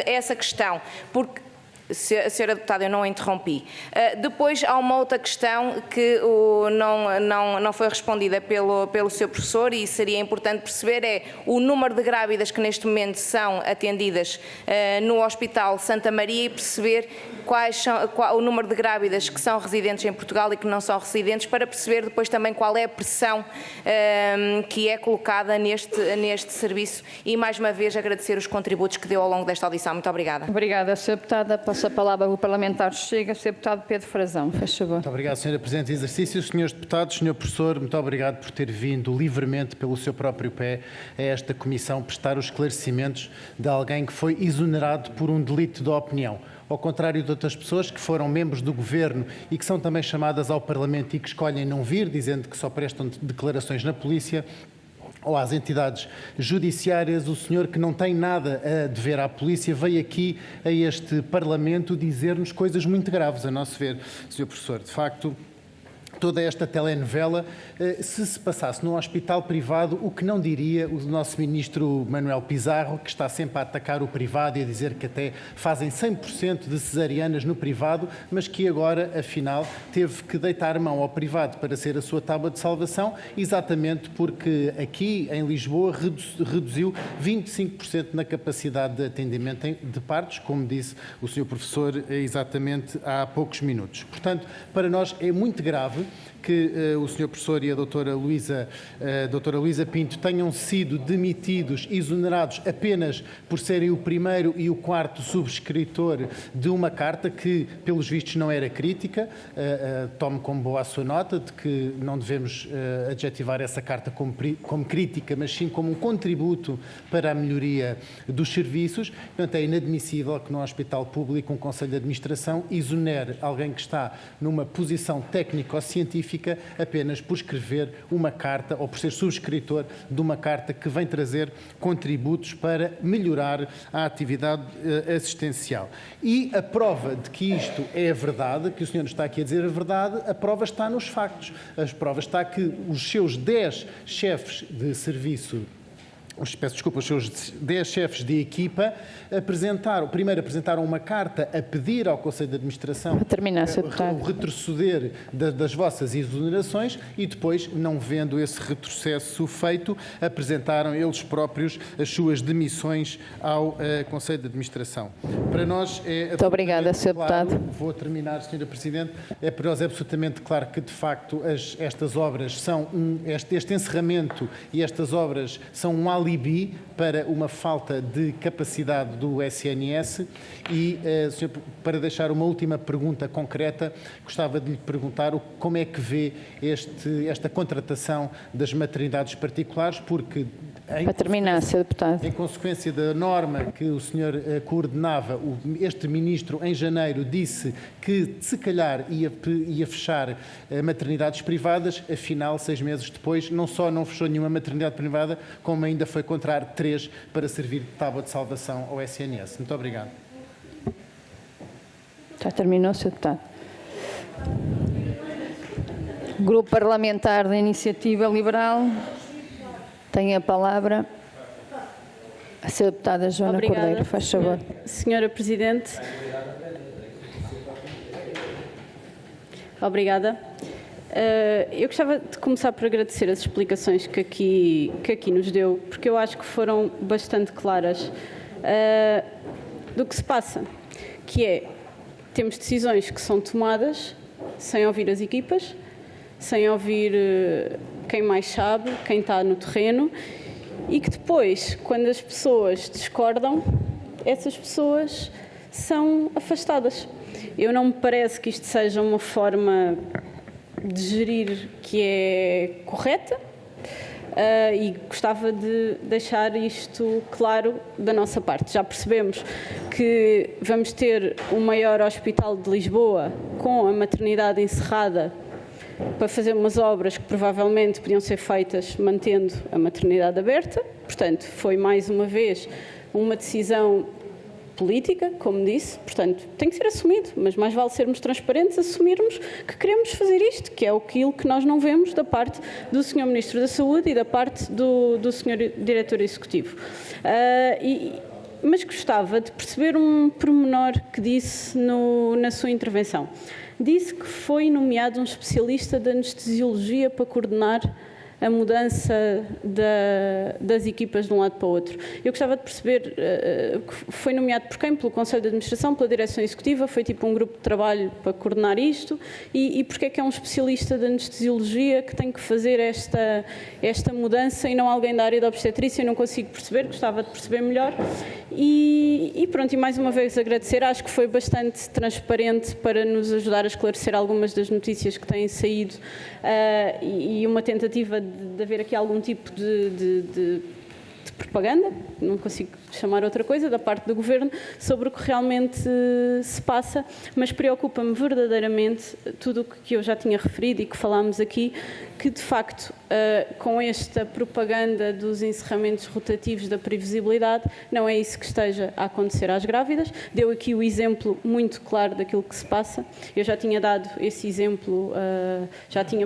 essa questão, porque Senhora Deputada, eu não a interrompi. Depois há uma outra questão que não foi respondida pelo Sr. Professor e seria importante perceber, é o número de grávidas que neste momento são atendidas no Hospital Santa Maria e perceber qual o número de grávidas que são residentes em Portugal e que não são residentes, para perceber depois também qual é a pressão que é colocada neste serviço e, mais uma vez, agradecer os contributos que deu ao longo desta audição. Muito obrigada.
Obrigada, Sra. Deputada. Passo a palavra ao parlamentar Chega, Sr. Deputado Pedro Frazão. Faz favor.
Muito obrigado, Sra. Presidente de Exercício. Senhores deputados, Sr. Professor, muito obrigado por ter vindo livremente pelo seu próprio pé a esta comissão prestar os esclarecimentos de alguém que foi exonerado por um delito de opinião. Ao contrário de outras pessoas que foram membros do Governo e que são também chamadas ao Parlamento e que escolhem não vir, dizendo que só prestam declarações na polícia ou às entidades judiciárias, o senhor, que não tem nada a dever à polícia, veio aqui a este Parlamento dizer-nos coisas muito graves, a nosso ver, Sr. Professor. De facto, toda esta telenovela, se passasse num hospital privado, o que não diria o nosso ministro Manuel Pizarro, que está sempre a atacar o privado e a dizer que até fazem 100% de cesarianas no privado, mas que agora, afinal, teve que deitar a mão ao privado para ser a sua tábua de salvação, exatamente porque aqui em Lisboa reduziu 25% na capacidade de atendimento de partos, como disse o Sr. Professor exatamente há poucos minutos. Portanto, para nós é muito grave que o Sr. Professor e a doutora Luísa Pinto tenham sido demitidos, exonerados apenas por serem o primeiro e o quarto subscritor de uma carta que, pelos vistos, não era crítica. Tomo como boa a sua nota de que não devemos adjetivar essa carta como crítica, mas sim como um contributo para a melhoria dos serviços. Portanto, é inadmissível que num hospital público um Conselho de Administração exonere alguém que está numa posição técnico-científica apenas por escrever uma carta ou por ser subscritor de uma carta que vem trazer contributos para melhorar a atividade assistencial. E a prova de que isto é verdade, que o senhor está aqui a dizer a verdade, a prova está nos factos. A prova está que os seus 10 chefes de serviço, os seus 10 chefes de equipa primeiro apresentaram uma carta a pedir ao Conselho de Administração o retroceder das vossas exonerações e depois, não vendo esse retrocesso feito, apresentaram eles próprios as suas demissões ao Conselho de Administração. Para nós é...
Muito obrigada, Sr. Deputado.
Vou terminar, Sra. Presidente. Para nós é absolutamente claro que, de facto, estas obras são este encerramento e estas obras são um alibi para uma falta de capacidade do SNS e, senhor, para deixar uma última pergunta concreta, gostava de lhe perguntar como é que vê esta contratação das maternidades particulares, porque...
Para terminar, Sr. Deputado.
Em consequência da norma que o senhor coordenava, este ministro, em janeiro, disse que, se calhar, ia fechar maternidades privadas, afinal, 6 meses depois, não só não fechou nenhuma maternidade privada, como ainda foi encontrar 3 para servir de tábua de salvação ao SNS. Muito obrigado.
Já terminou, Sr. Deputado. Grupo Parlamentar da Iniciativa Liberal. Tem a palavra a Sra. Deputada Joana
Obrigada,
Cordeiro. Faz favor.
Senhora Presidente. Obrigada. Eu gostava de começar por agradecer as explicações que aqui nos deu, porque eu acho que foram bastante claras do que se passa, que é, temos decisões que são tomadas sem ouvir as equipas, sem ouvir quem mais sabe, quem está no terreno, e que depois, quando as pessoas discordam, essas pessoas são afastadas. Eu não me parece que isto seja uma forma de gerir que é correta e gostava de deixar isto claro da nossa parte. Já percebemos que vamos ter o maior hospital de Lisboa com a maternidade encerrada para fazer umas obras que provavelmente podiam ser feitas mantendo a maternidade aberta. Portanto, foi mais uma vez uma decisão política, como disse, portanto, tem que ser assumido, mas mais vale sermos transparentes, assumirmos que queremos fazer isto, que é aquilo que nós não vemos da parte do Sr. Ministro da Saúde e da parte do Sr. Diretor Executivo. mas gostava de perceber um pormenor que disse na sua intervenção. Disse que foi nomeado um especialista de anestesiologia para coordenar a mudança das equipas de um lado para o outro. Eu gostava de perceber, foi nomeado por quem? Pelo Conselho de Administração, pela Direção Executiva, foi tipo um grupo de trabalho para coordenar isto, e porque é que é um especialista de anestesiologia que tem que fazer esta mudança e não alguém da área da obstetrícia? Eu não consigo perceber, gostava de perceber melhor. E pronto, e mais uma vez agradecer, acho que foi bastante transparente para nos ajudar a esclarecer algumas das notícias que têm saído e uma tentativa de haver aqui algum tipo de propaganda, não consigo chamar outra coisa, da parte do Governo, sobre o que realmente se passa, mas preocupa-me verdadeiramente tudo o que eu já tinha referido e que falámos aqui, que de facto, com esta propaganda dos encerramentos rotativos da previsibilidade, não é isso que esteja a acontecer às grávidas. Deu aqui o exemplo muito claro daquilo que se passa. Eu já tinha dado esse exemplo,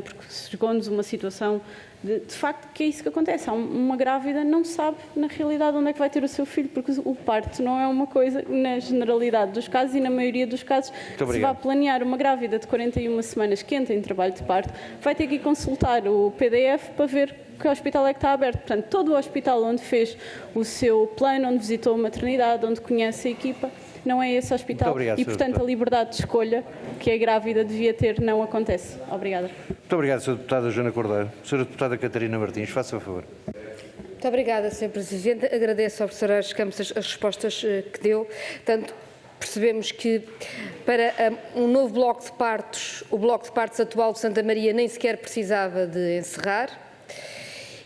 porque chegou-nos uma situação de facto, que é isso que acontece. Uma grávida não sabe, na realidade, onde é que vai ter o seu filho, porque o parto não é uma coisa, na generalidade dos casos e na maioria dos casos, se vai planear uma grávida de 41 semanas que entra em trabalho de parto, vai ter que ir consultar o PDF para ver que hospital é que está aberto. Portanto, todo o hospital onde fez o seu plano, onde visitou a maternidade, onde conhece a equipa, não é esse hospital.
Obrigado,
e, portanto, a liberdade de escolha que a grávida devia ter não acontece. Obrigada.
Muito obrigado, Sra. Deputada Joana Cordeiro. Sra. Deputada Catarina Martins, faça favor.
Muito obrigada, Sr. Presidente. Agradeço ao professor Aires Campos as respostas que deu. Portanto, percebemos que para um novo bloco de partos, o bloco de partos atual de Santa Maria nem sequer precisava de encerrar.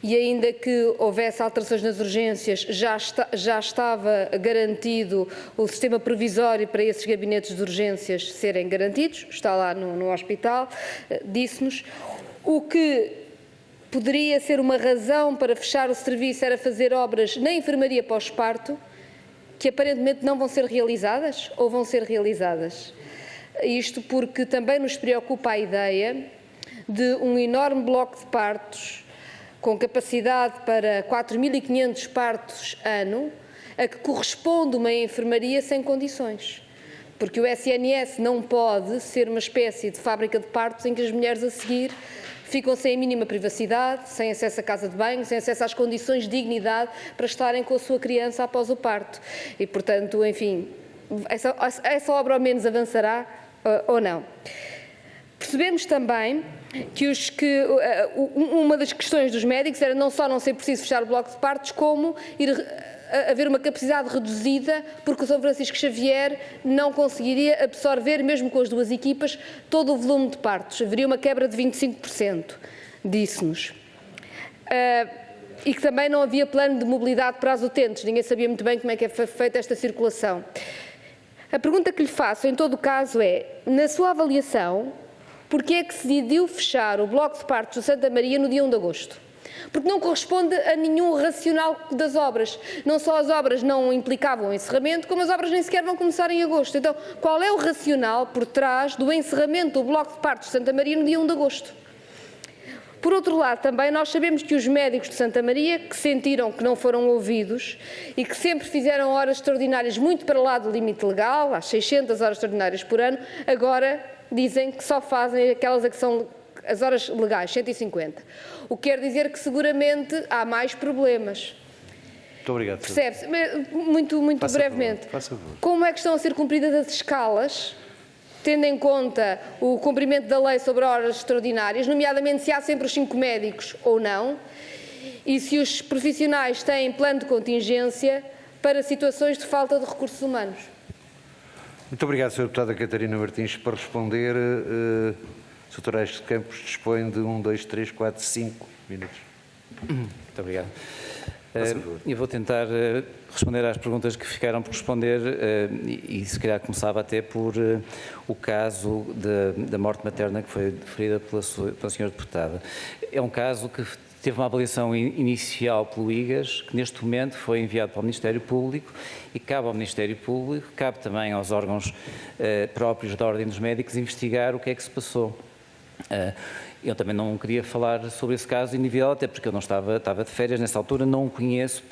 E ainda que houvesse alterações nas urgências, já estava garantido o sistema provisório para esses gabinetes de urgências serem garantidos, está lá no hospital, disse-nos. O que poderia ser uma razão para fechar o serviço era fazer obras na enfermaria pós-parto, que aparentemente não vão ser realizadas ou vão ser realizadas. Isto porque também nos preocupa a ideia de um enorme bloco de partos com capacidade para 4.500 partos ano, a que corresponde uma enfermaria sem condições. Porque o SNS não pode ser uma espécie de fábrica de partos em que as mulheres a seguir ficam sem a mínima privacidade, sem acesso à casa de banho, sem acesso às condições de dignidade para estarem com a sua criança após o parto. E, portanto, enfim, essa obra ao menos avançará ou não. Percebemos também que uma das questões dos médicos era não só não ser preciso fechar o bloco de partos, como haver uma capacidade reduzida, porque o Sr. Francisco Xavier não conseguiria absorver, mesmo com as duas equipas, todo o volume de partos. Haveria uma quebra de 25%, disse-nos. E que também não havia plano de mobilidade para as utentes, ninguém sabia muito bem como é que é feita esta circulação. A pergunta que lhe faço, em todo o caso, é, na sua avaliação, porque é que se decidiu fechar o bloco de partos de Santa Maria no dia 1 de agosto? Porque não corresponde a nenhum racional das obras. Não só as obras não implicavam o encerramento, como as obras nem sequer vão começar em agosto. Então, qual é o racional por trás do encerramento do bloco de partos de Santa Maria no dia 1 de agosto? Por outro lado, também nós sabemos que os médicos de Santa Maria, que sentiram que não foram ouvidos e que sempre fizeram horas extraordinárias muito para lá do limite legal, às 600 horas extraordinárias por ano, agora dizem que só fazem aquelas que são as horas legais, 150. O que quer dizer que seguramente há mais problemas.
Muito obrigado.
Percebe-se? Muito brevemente. Como é que estão a ser cumpridas as escalas, tendo em conta o cumprimento da lei sobre horas extraordinárias, nomeadamente se há sempre os 5 médicos ou não, e se os profissionais têm plano de contingência para situações de falta de recursos humanos?
Muito obrigado, Sra. Deputada Catarina Martins. Para responder, o Sr. Aires de Campos dispõe de 1, 2, 3, 4, 5 minutos.
Muito obrigado. Eu vou tentar responder às perguntas que ficaram por responder e se calhar começava até por o caso da morte materna que foi referida pela Sra. Deputada. É um caso que teve uma avaliação inicial pelo IGAS, que neste momento foi enviado para o Ministério Público e cabe ao Ministério Público, cabe também aos órgãos próprios da Ordem dos Médicos investigar o que é que se passou. Eu também não queria falar sobre esse caso individual, até porque eu não estava de férias nessa altura, não conheço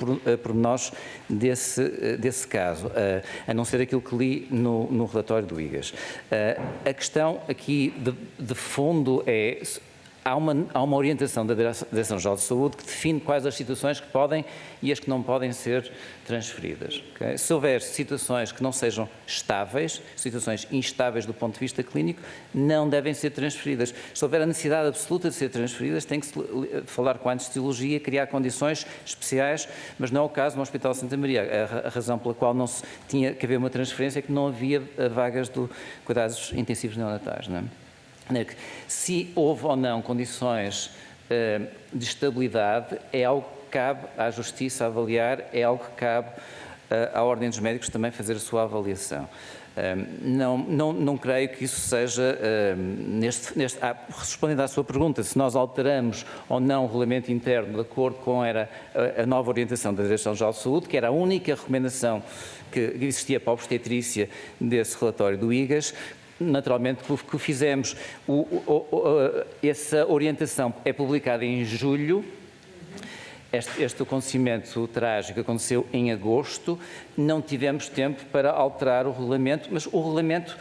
pormenores desse caso, a não ser aquilo que li no relatório do IGAS. A questão aqui de fundo é... Há uma orientação da Direção-Geral de Saúde que define quais as situações que podem e as que não podem ser transferidas. Okay? Se houver situações que não sejam estáveis, situações instáveis do ponto de vista clínico, não devem ser transferidas. Se houver a necessidade absoluta de ser transferidas, tem que se falar com a anestesiologia, criar condições especiais, mas não é o caso no Hospital Santa Maria. A razão pela qual não se tinha que haver uma transferência é que não havia vagas de cuidados intensivos neonatais, não é? Se houve ou não condições de estabilidade, é algo que cabe à Justiça avaliar, é algo que cabe à Ordem dos Médicos também fazer a sua avaliação. Não creio que isso seja, respondendo à sua pergunta, se nós alteramos ou não o regulamento interno de acordo com a nova orientação da Direção-Geral de Saúde, que era a única recomendação que existia para a obstetrícia desse relatório do IGAS. Naturalmente, o que fizemos, essa orientação é publicada em julho, este acontecimento trágico aconteceu em agosto, não tivemos tempo para alterar o regulamento, mas o regulamento,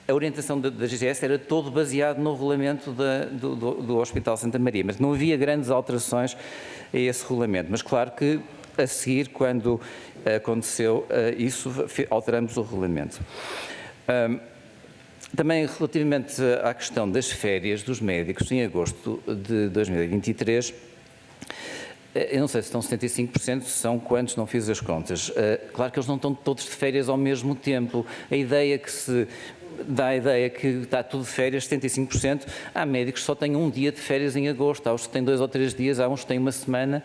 a orientação da DGS era todo baseado no regulamento do Hospital Santa Maria, mas não havia grandes alterações a esse regulamento, mas claro que a seguir, quando aconteceu isso, alteramos o regulamento. Também relativamente à questão das férias dos médicos em agosto de 2023, eu não sei se estão 75%, se são quantos, não fiz as contas. Claro que eles não estão todos de férias ao mesmo tempo. A ideia que se dá a ideia que está tudo de férias, 75%, há médicos que só têm um dia de férias em agosto, há uns que têm 2 ou 3 dias, há uns que têm uma semana.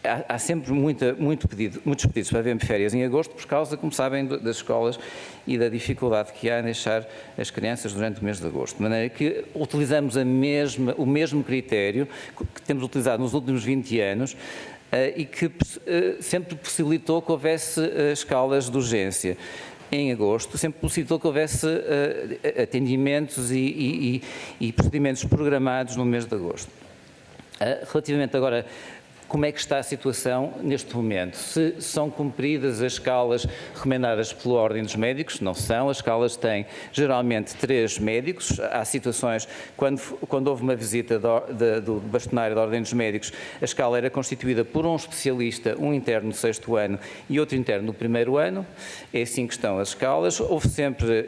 Há sempre muitos pedidos para haver férias em agosto por causa, como sabem, das escolas e da dificuldade que há em deixar as crianças durante o mês de agosto. De maneira que utilizamos o mesmo critério que temos utilizado nos últimos 20 anos e que sempre possibilitou que houvesse escalas de urgência. Em agosto, sempre possibilitou que houvesse atendimentos e procedimentos programados no mês de agosto. Relativamente agora, como é que está a situação neste momento? Se são cumpridas as escalas recomendadas pela Ordem dos Médicos? Não são. As escalas têm geralmente 3 médicos. Há situações, quando houve uma visita do bastonário da Ordem dos Médicos, a escala era constituída por um especialista, um interno do 6º ano e outro interno do 1º ano. É assim que estão as escalas. Houve sempre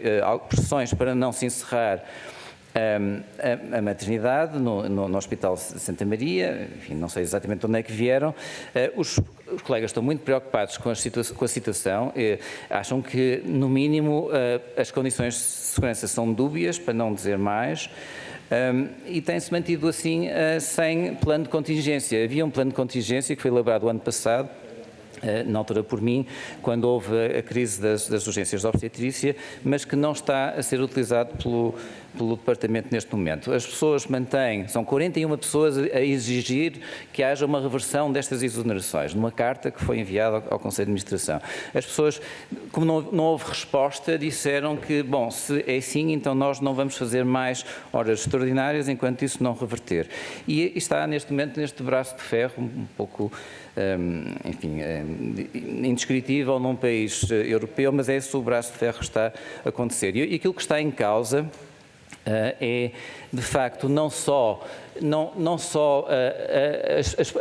pressões para não se encerrar a maternidade no Hospital Santa Maria, enfim, não sei exatamente onde é que vieram. Os colegas estão muito preocupados com a situação, acham que, no mínimo, as condições de segurança são dúbias, para não dizer mais, e tem-se mantido assim sem plano de contingência. Havia um plano de contingência que foi elaborado o ano passado, na altura por mim, quando houve a crise das urgências de obstetrícia, mas que não está a ser utilizado pelo Departamento neste momento. As pessoas mantêm, são 41 pessoas a exigir que haja uma reversão destas exonerações, numa carta que foi enviada ao Conselho de Administração. As pessoas, como não houve resposta, disseram que, bom, se é assim, então nós não vamos fazer mais horas extraordinárias enquanto isso não reverter. E está neste momento neste braço de ferro, um pouco, enfim, indescritível num país europeu, mas é esse o braço de ferro que está a acontecer. E aquilo que está em causa é, de facto, não só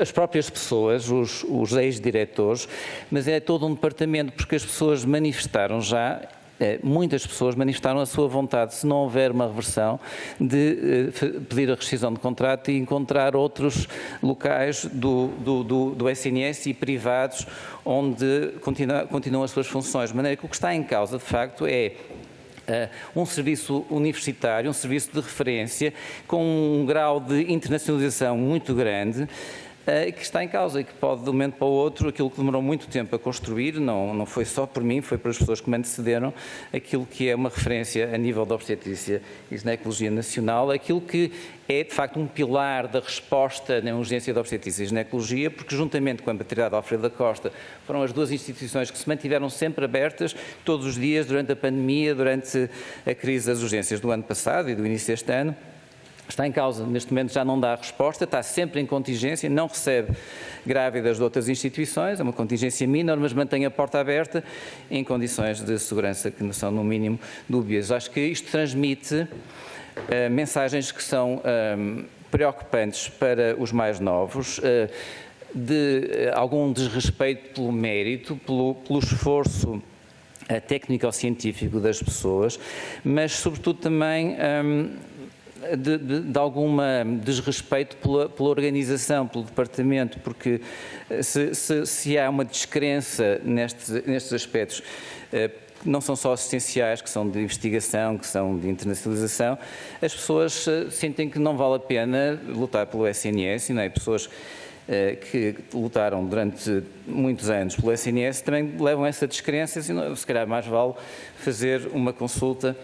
as próprias pessoas, os ex-diretores, mas é todo um departamento, porque as pessoas manifestaram já, muitas pessoas manifestaram a sua vontade, se não houver uma reversão, de pedir a rescisão de contrato e encontrar outros locais do SNS e privados onde continuam as suas funções. De maneira que o que está em causa, de facto, é um serviço universitário, um serviço de referência com um grau de internacionalização muito grande, que está em causa e que pode, de um momento para o outro, aquilo que demorou muito tempo a construir, não foi só por mim, foi pelas pessoas que me antecederam, aquilo que é uma referência a nível da obstetrícia e ginecologia nacional, aquilo que é, de facto, um pilar da resposta na urgência da obstetrícia e ginecologia, porque, juntamente com a maternidade Alfredo da Costa, foram as 2 instituições que se mantiveram sempre abertas, todos os dias, durante a pandemia, durante a crise das urgências do ano passado e do início deste ano, está em causa. Neste momento já não dá resposta, está sempre em contingência, não recebe grávidas de outras instituições, é uma contingência mínima, mas mantém a porta aberta em condições de segurança que são, no mínimo, dúbias. Acho que isto transmite mensagens que são preocupantes para os mais novos, de algum desrespeito pelo mérito, pelo esforço técnico-científico das pessoas, mas sobretudo também de alguma desrespeito pela organização, pelo departamento, porque se há uma descrença nestes aspectos, que não são só assistenciais, que são de investigação, que são de internacionalização, as pessoas sentem que não vale a pena lutar pelo SNS, não é? Pessoas que lutaram durante muitos anos pelo SNS também levam essa descrença, se calhar mais vale fazer uma consulta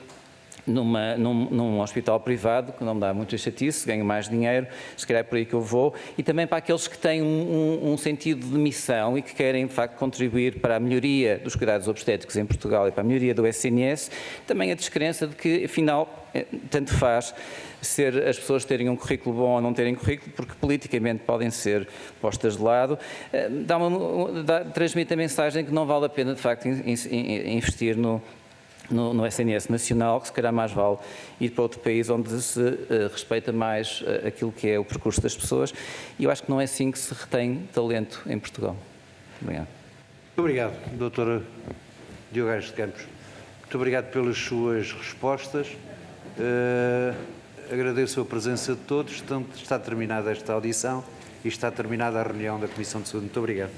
num hospital privado, que não me dá muita chatice, ganho mais dinheiro, se calhar é por aí que eu vou, e também para aqueles que têm um sentido de missão e que querem, de facto, contribuir para a melhoria dos cuidados obstétricos em Portugal e para a melhoria do SNS, também a descrença de que, afinal, tanto faz ser as pessoas terem um currículo bom ou não terem currículo, porque politicamente podem ser postas de lado, transmite a mensagem que não vale a pena, de facto, investir no SNS nacional, que se calhar mais vale ir para outro país onde se respeita mais aquilo que é o percurso das pessoas, e eu acho que não é assim que se retém talento em Portugal. Obrigado.
Muito obrigado, Dr. Diogo Aires de Campos. Muito obrigado pelas suas respostas. Agradeço a presença de todos. Está terminada esta audição e está terminada a reunião da Comissão de Saúde. Muito obrigado.